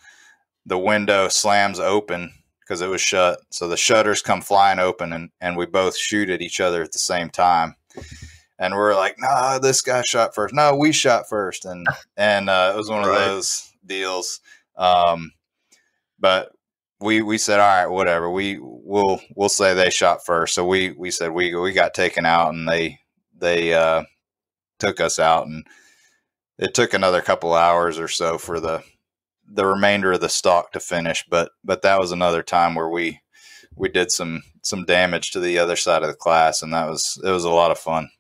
the window slams open because it was shut. So the shutters come flying open, and we both shoot at each other at the same time. And we're like, no, this guy shot first. No, we shot first. And it was one of those deals. But we said, all right, whatever. We'll say they shot first. So we said we got taken out, and they took us out, and it took another couple hours or so for the remainder of the stalk to finish. But that was another time where we did some damage to the other side of the class, and it was a lot of fun.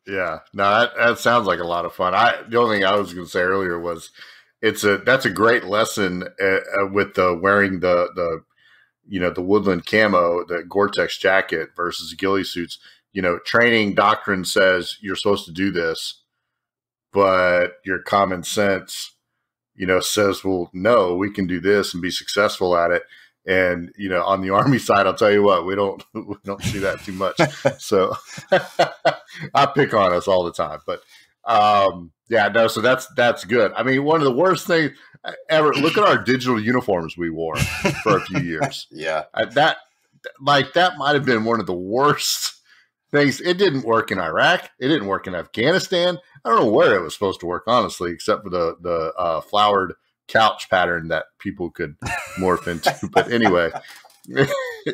Yeah, no, that sounds like a lot of fun. The only thing I was going to say earlier was that's a great lesson with the wearing the woodland camo, the Gore-Tex jacket versus ghillie suits. Training doctrine says you're supposed to do this, but your common sense, says, well, no, we can do this and be successful at it. And, on the Army side, I'll tell you what, we don't see that too much. So I pick on us all the time, but so that's good. I mean, one of the worst things ever, look at our digital uniforms we wore for a few years. Yeah. That might've been one of the worst things. It didn't work in Iraq. It didn't work in Afghanistan. I don't know where it was supposed to work, honestly, except for the flowered couch pattern that people could morph into. But anyway,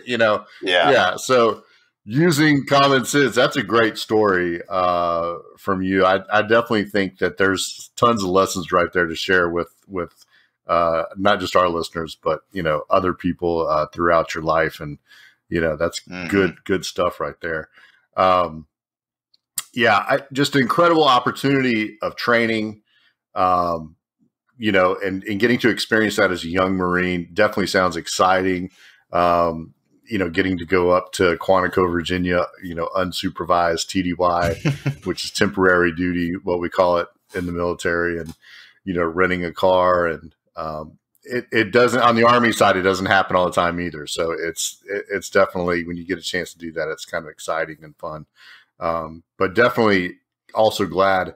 yeah. So using common sense, that's a great story from you. I definitely think that there's tons of lessons right there to share with not just our listeners, but other people throughout your life, and that's good stuff right there. Just an incredible opportunity of training. And getting to experience that as a young Marine definitely sounds exciting. Getting to go up to Quantico, Virginia, unsupervised TDY, which is temporary duty, what we call it in the military, and, renting a car. And it doesn't, on the Army side, it doesn't happen all the time either. So it's definitely, when you get a chance to do that, it's kind of exciting and fun. But definitely also glad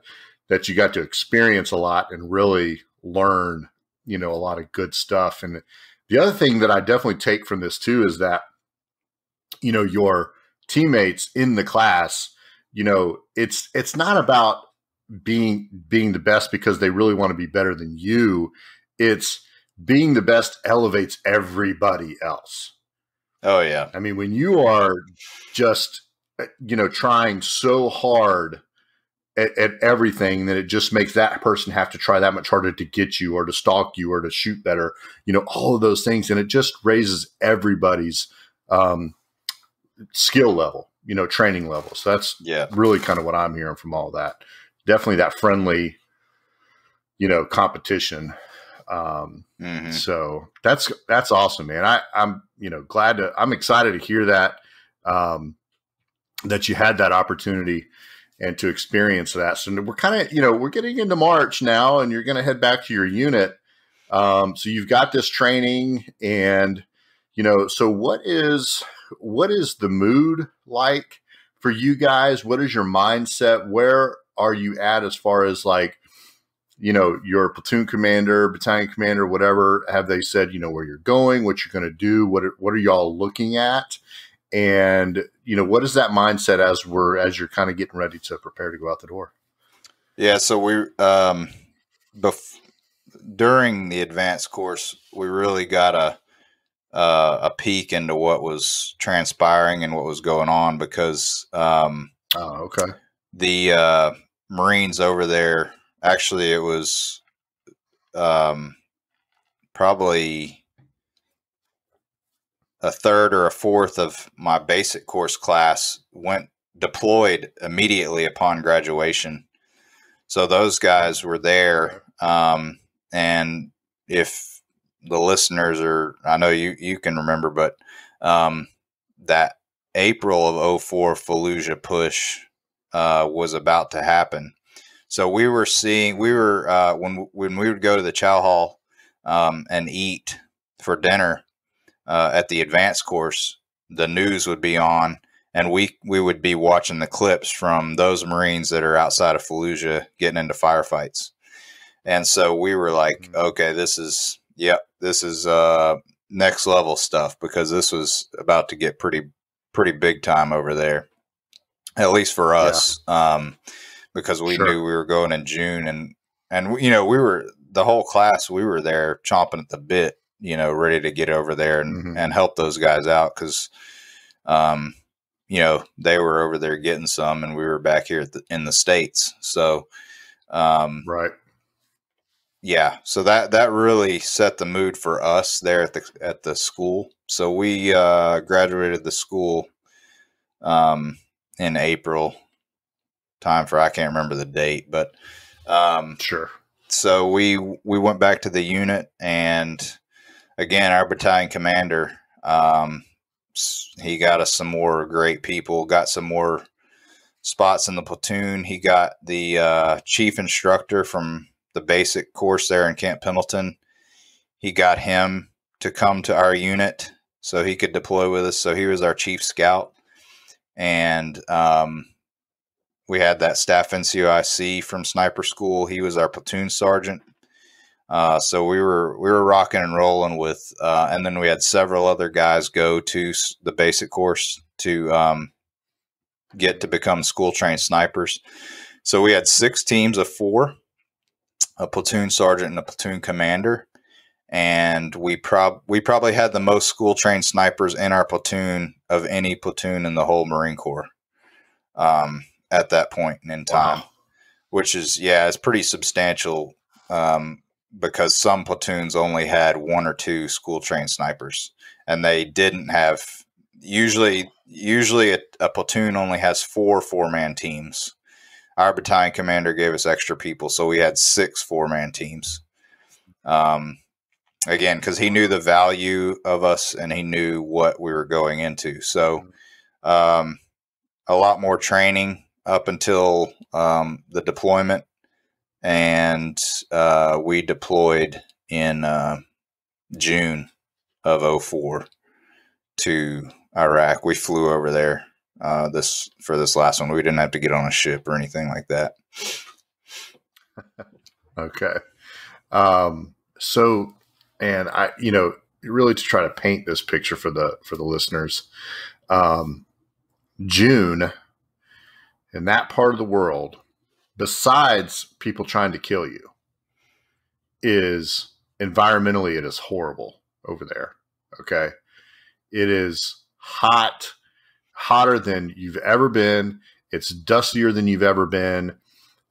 that you got to experience a lot and really learn, a lot of good stuff. And the other thing that I definitely take from this too is that, your teammates in the class, it's not about being the best because they really want to be better than you. It's being the best elevates everybody else. Oh yeah. I mean, when you are just, trying so hard at everything, that it just makes that person have to try that much harder to get you or to stalk you or to shoot better, all of those things. And it just raises everybody's skill level, training level. So that's really kind of what I'm hearing from all that. Definitely that friendly, competition. So that's awesome, man. I'm I'm excited to hear that, that you had that opportunity and to experience that. So we're kind of, we're getting into March now, and you're going to head back to your unit. So you've got this training, and, so what is the mood like for you guys? What is your mindset? Where are you at as far as like, your platoon commander, battalion commander, whatever? Have they said, where you're going, what you're going to do? What are y'all looking at? And, what is that mindset as you're kind of getting ready to prepare to go out the door? Yeah. So during the advanced course, we really got a peek into what was transpiring and what was going on, because, okay. The, Marines over there, actually it was, probably a third or a fourth of my basic course class deployed immediately upon graduation. So those guys were there. And if the listeners I know you can remember, but, that April of 2004 Fallujah push, was about to happen. So when we would go to the chow hall, and eat for dinner, at the advanced course, the news would be on, and we would be watching the clips from those Marines that are outside of Fallujah getting into firefights. And so we were like, okay, this is next level stuff, because this was about to get pretty big time over there, at least for us. Because we knew we were going in June, and we were, the whole class, we were there chomping at the bit, ready to get over there and help those guys out. Cause, they were over there getting some, and we were back here in the States. So, right. Yeah. So that really set the mood for us there at the school. So we, graduated the school, in April time for, I can't remember the date, but, sure. So we went back to the unit, and again, our battalion commander, he got us some more great people, got some more spots in the platoon. He got the, chief instructor from the basic course there in Camp Pendleton. He got him to come to our unit so he could deploy with us. So he was our chief scout. And, we had that staff NCOIC from sniper school. He was our platoon sergeant. So we were rocking and rolling with, and then we had several other guys go to the basic course to, get to become school trained snipers. So we had 6 teams of 4, a platoon sergeant and a platoon commander. And we probably had the most school trained snipers in our platoon of any platoon in the whole Marine Corps. At that point in time, which is, it's pretty substantial, because some platoons only had 1 or 2 school trained snipers, and they didn't have, usually a platoon only has 4 4-man teams. Our battalion commander gave us extra people, so we had 6 4-man teams. Again, because he knew the value of us and he knew what we were going into. So, a lot more training up until, the deployment, and, we deployed in, June of 2004 to Iraq. We flew over there, for this last one. We didn't have to get on a ship or anything like that. Okay. So, and I, really to try to paint this picture for the listeners, June in that part of the world, besides people trying to kill you, is environmentally, it is horrible over there. Okay. It is hot, hotter than you've ever been. It's dustier than you've ever been.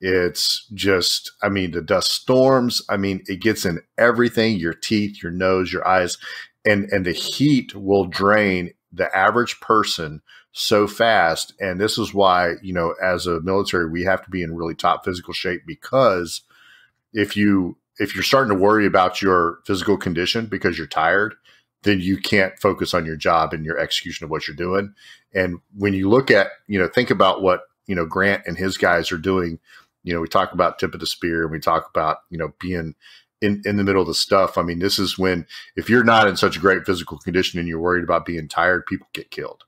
It's just, I mean, the dust storms. I mean, it gets in everything, your teeth, your nose, your eyes, and the heat will drain the average person so fast. And this is why, you know, as a military, we have to be in really top physical shape, because if you're starting to worry about your physical condition because you're tired, then you can't focus on your job and your execution of what you're doing. And when you look at, you know, think about what, you know, Grant and his guys are doing. You know, we talk about tip of the spear, and we talk about, you know, being in the middle of the stuff. I mean, this is when, if you're not in such a great physical condition and you're worried about being tired, people get killed.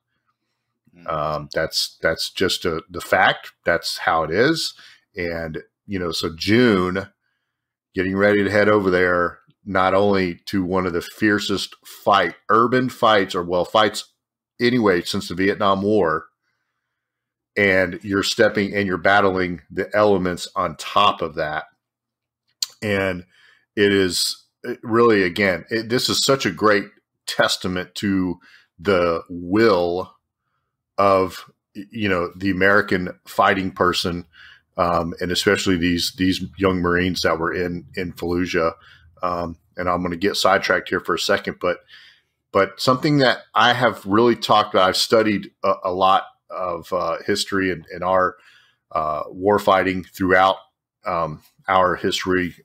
That's just the fact. That's how it is. And, you know, so June, getting ready to head over there, not only to one of the fiercest urban fights, or fights anyway, since the Vietnam War, and you're battling the elements on top of that. And it is really, again, this is such a great testament to the will of, you know, the American fighting person, and especially these young Marines that were in Fallujah. And I'm going to get sidetracked here for a second, but something that I have really talked about, I've studied a lot of history and our war fighting throughout our history,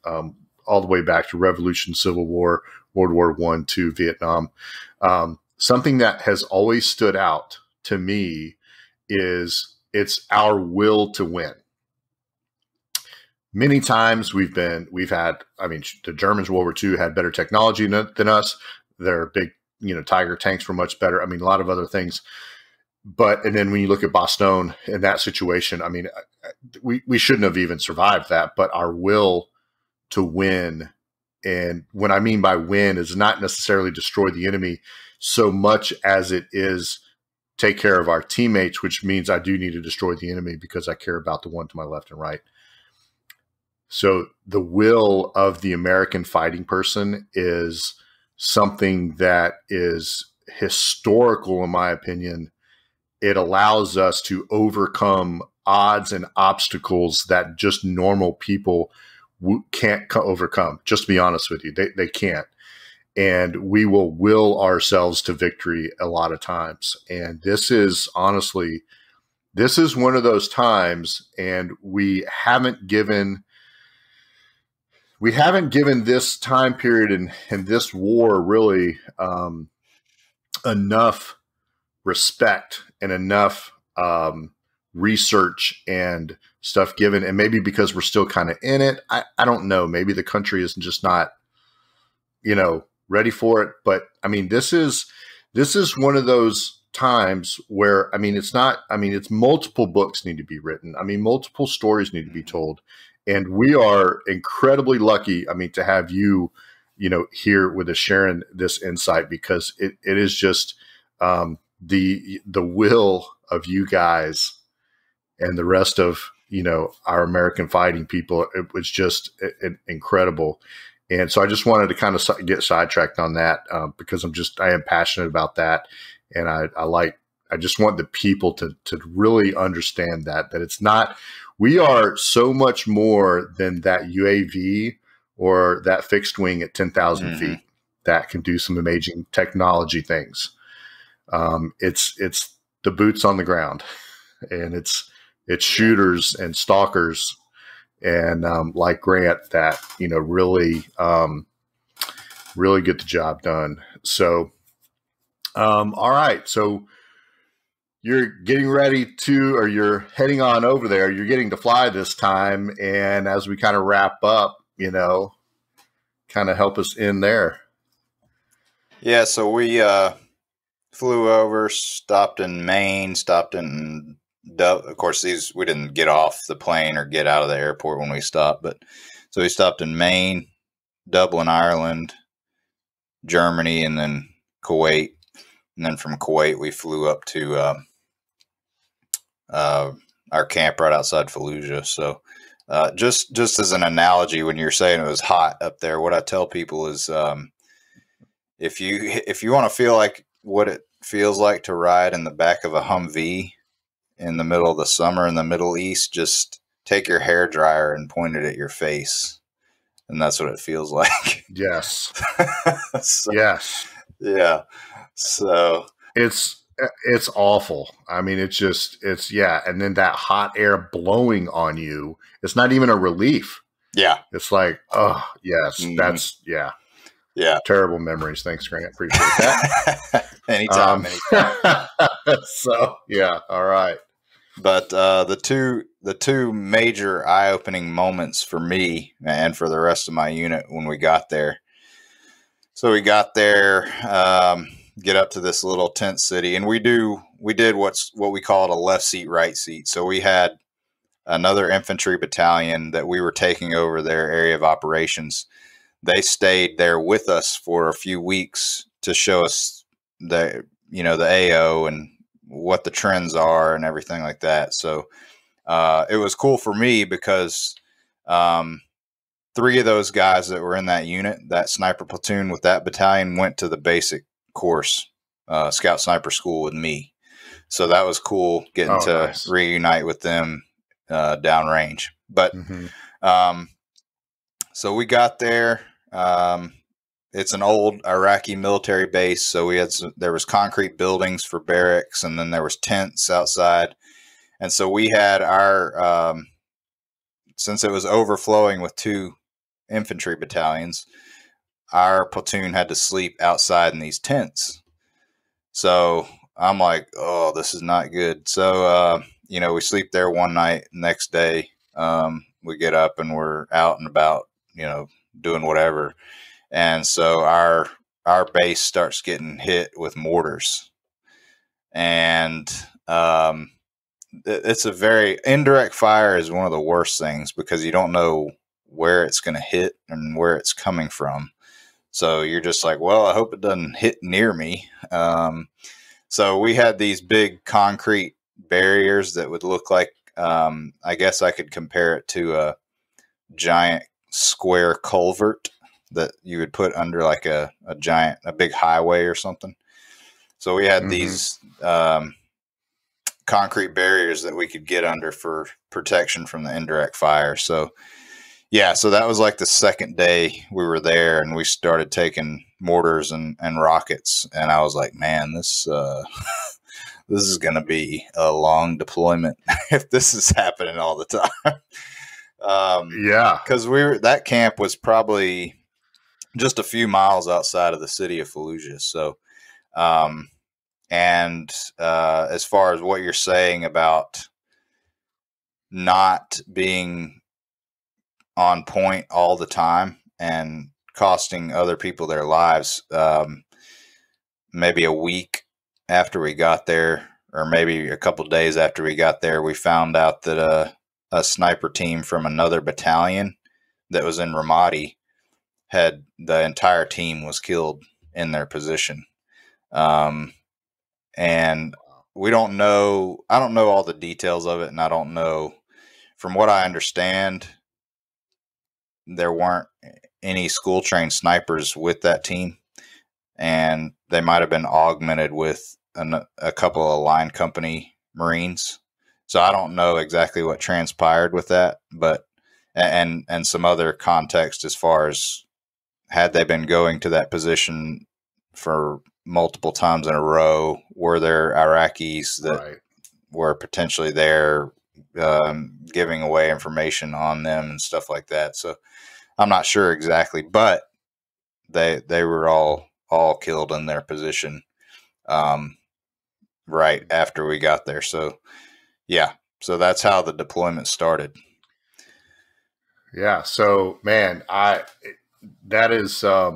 all the way back to Revolution, Civil War, World War I, II, Vietnam. Something that has always stood out to me is it's our will to win. Many times we've had, I mean, the Germans, World War II, had better technology than us. Their big, you know, Tiger tanks were much better. I mean, a lot of other things. And then when you look at Bastogne in that situation, I mean, we shouldn't have even survived that, but our will to win. And what I mean by win is not necessarily destroy the enemy so much as it is take care of our teammates, which means I do need to destroy the enemy because I care about the one to my left and right. So the will of the American fighting person is something that is historical, in my opinion. It allows us to overcome odds and obstacles that just normal people can't overcome. Just to be honest with you, they can't. And we will ourselves to victory a lot of times. And this is honestly, this is one of those times, and we haven't given this time period and this war really enough respect and enough research and stuff given. And maybe because we're still kind of in it, I don't know. Maybe the country is just not, you know, ready for it. But I mean, this is one of those times where, I mean, it's multiple books need to be written. I mean, multiple stories need to be told. And we are incredibly lucky, I mean, to have you, you know, here with us sharing this insight, because it is just the will of you guys and the rest of, you know, our American fighting people. It was just incredible. And so I just wanted to kind of get sidetracked on that because I am passionate about that. And I just want the people to really understand that it's not, we are so much more than that UAV or that fixed wing at 10,000 feet that can do some amazing technology things. It's the boots on the ground, and it's shooters and stalkers and like Grant that, you know, really get the job done. So, all right. So you're getting ready to, or you're heading on over there. You're getting to fly this time. And as we kind of wrap up, you know, kind of help us in there. Yeah. So we flew over, stopped in Maine, of course, we didn't get off the plane or get out of the airport when we stopped, but so we stopped in Maine, Dublin, Ireland, Germany, and then Kuwait. And then from Kuwait, we flew up to our camp right outside Fallujah. So Just as an analogy, when you're saying it was hot up there, what I tell people is, if you want to feel like what it feels like to ride in the back of a Humvee in the middle of the summer in the Middle East, just take your hair dryer and point it at your face, and that's what it feels like. Yes. So, Yes. yeah. So it's awful. I mean, yeah. And then that hot air blowing on you, it's not even a relief. yeah. It's like, oh yes, that's Yeah. terrible memories. Thanks, Grant. Appreciate that. anytime. So yeah, all right. But the two major eye-opening moments for me and for the rest of my unit when we got there. So we got there, get up to this little tent city, and we did what we called a left seat, right seat. So we had another infantry battalion that we were taking over their area of operations. They stayed there with us for a few weeks to show us the AO and what the trends are and everything like that. So it was cool for me because three of those guys that were in that unit, that sniper platoon with that battalion, went to the basic course, Scout Sniper School, with me. So that was cool getting to reunite with them downrange. But so we got there. It's an old Iraqi military base, so there was concrete buildings for barracks, and then there was tents outside. And so we had our since it was overflowing with two infantry battalions, our platoon had to sleep outside in these tents. So I'm like, oh, this is not good. So we sleep there one night. Next day, we get up and we're out and about, doing whatever. And so our base starts getting hit with mortars, and it's a very indirect fire is one of the worst things because you don't know where it's going to hit and where it's coming from. So you're just like, well, I hope it doesn't hit near me. So we had these big concrete barriers that would look like, I guess I could compare it to a giant square culvert that you would put under like a big highway or something. So we had these concrete barriers that we could get under for protection from the indirect fire. So yeah, so that was like the second day we were there, and we started taking mortars and rockets, and I was like, man, this this is going to be a long deployment if this is happening all the time. Because that camp was probably just a few miles outside of the city of Fallujah. So, as far as what you're saying about not being on point all the time and costing other people their lives, maybe a week after we got there, or maybe a couple days after we got there, we found out that a sniper team from another battalion that was in Ramadi had the entire team was killed in their position. And we don't know, I don't know all the details of it. And I don't know, from what I understand, there weren't any school trained snipers with that team. And they might've been augmented with a couple of line company Marines. So I don't know exactly what transpired with that, but, and some other context as far as, had they been going to that position for multiple times in a row, were there Iraqis that were potentially there giving away information on them and stuff like that? So I'm not sure exactly, but they were all killed in their position right after we got there. So yeah, so that's how the deployment started. Yeah. So man, that is, I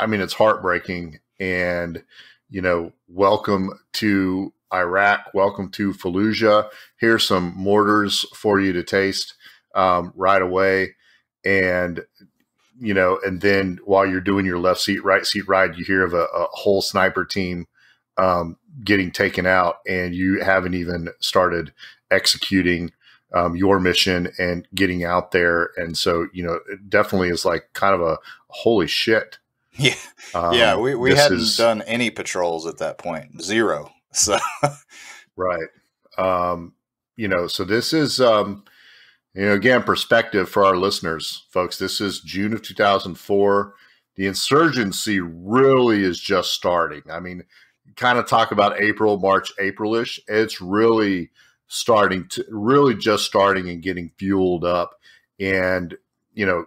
mean, it's heartbreaking, and, welcome to Iraq. Welcome to Fallujah. Here's some mortars for you to taste, right away. And, and then while you're doing your left seat, right seat ride, you hear of a whole sniper team, getting taken out, and you haven't even started executing, your mission and getting out there. And so, it definitely is like kind of a holy shit. Yeah. Yeah. We hadn't done any patrols at that point. 0. So, right. So this is, again, perspective for our listeners, folks. This is June of 2004. The insurgency really is just starting. I mean, kind of talk about March, April-ish. It's really just starting and getting fueled up. And,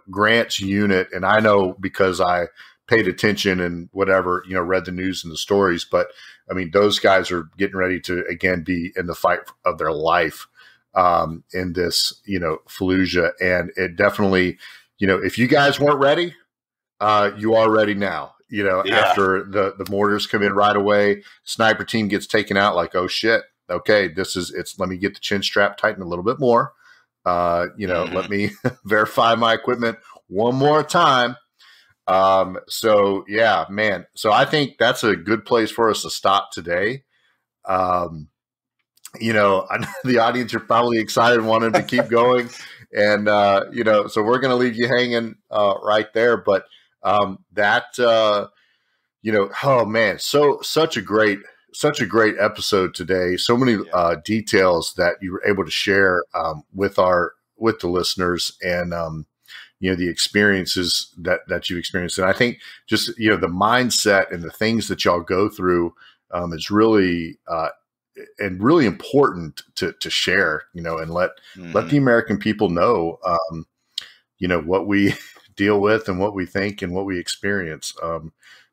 Grant's unit, and I know because I paid attention and whatever, read the news and the stories, but I mean, those guys are getting ready to, again, be in the fight of their life in this, Fallujah. And it definitely, if you guys weren't ready, you are ready now, after the mortars come in right away, sniper team gets taken out, like, oh shit. Okay. Let me get the chin strap tightened a little bit more. Let me verify my equipment one more time. So yeah, man. So I think that's a good place for us to stop today. I know the audience are probably excited, wanting to keep going. And, so we're going to leave you hanging, right there. But, oh man, such a great episode today. So many, details that you were able to share, with the listeners and, the experiences that you experienced. And I think just, the mindset and the things that y'all go through, is really, and really important to share, and let the American people know, what we deal with and what we think and what we experience,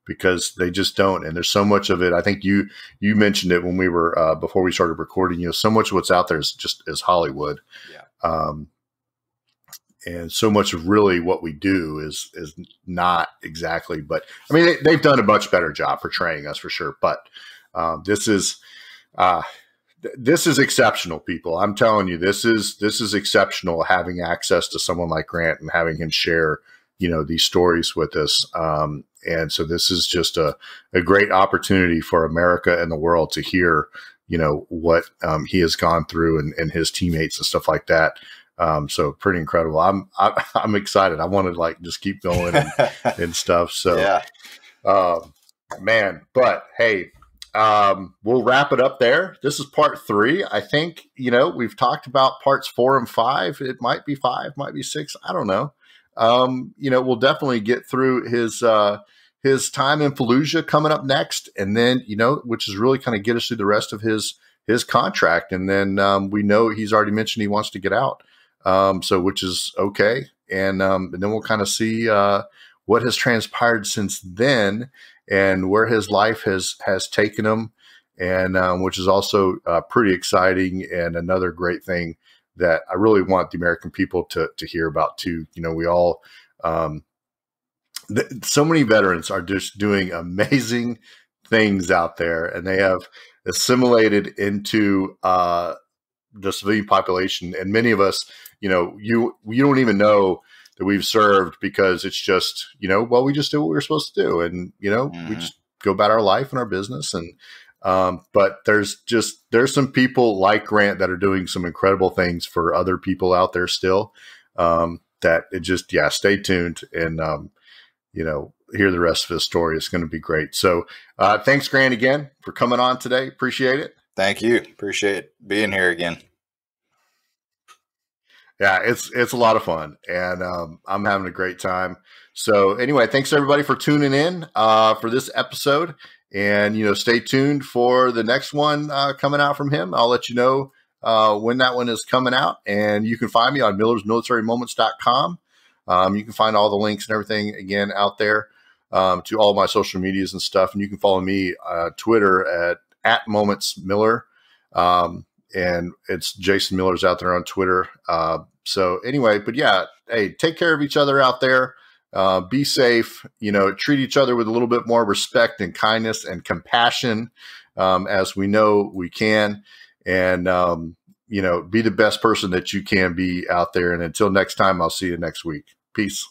because they just don't. And there's so much of it. I think you mentioned it when we were, before we started recording, so much of what's out there is Hollywood. Yeah. And so much of really what we do is not exactly, but I mean, they've done a much better job portraying us for sure. But, this is exceptional, people. I'm telling you, this is exceptional, having access to someone like Grant and having him share, these stories with us. And so this is just a great opportunity for America and the world to hear, what he has gone through and his teammates and stuff like that. So pretty incredible. I'm excited. I want to just keep going and stuff. So, yeah. Man, but hey, we'll wrap it up there. This is part 3. I think, we've talked about parts 4 and 5. It might be 5, might be 6. I don't know. We'll definitely get through his time in Fallujah coming up next. And then, which is really kind of get us through the rest of his contract. And then, we know he's already mentioned he wants to get out. So, which is okay. And then we'll kind of see, what has transpired since then and where his life has taken him, and which is also pretty exciting and another great thing that I really want the American people to hear about too. We all, so many veterans are just doing amazing things out there, and they have assimilated into the civilian population. And many of us, you don't even know that we've served, because it's just, we just do what we're supposed to do. And, we just go about our life and our business. And, but there's some people like Grant that are doing some incredible things for other people out there still, that it just, stay tuned and, hear the rest of his story. It's going to be great. So, thanks, Grant, again for coming on today. Appreciate it. Thank you. Appreciate being here again. Yeah, it's a lot of fun, and I'm having a great time. So anyway, thanks everybody for tuning in for this episode, and stay tuned for the next one coming out from him. I'll let you know when that one is coming out, and you can find me on millersmilitarymoments.com. You can find all the links and everything again out there to all my social medias and stuff, and you can follow me Twitter at @momentsmiller. And it's Jason Miller's out there on Twitter. So anyway, but yeah, hey, take care of each other out there. Be safe, treat each other with a little bit more respect and kindness and compassion, as we know we can, and, be the best person that you can be out there. And until next time, I'll see you next week. Peace.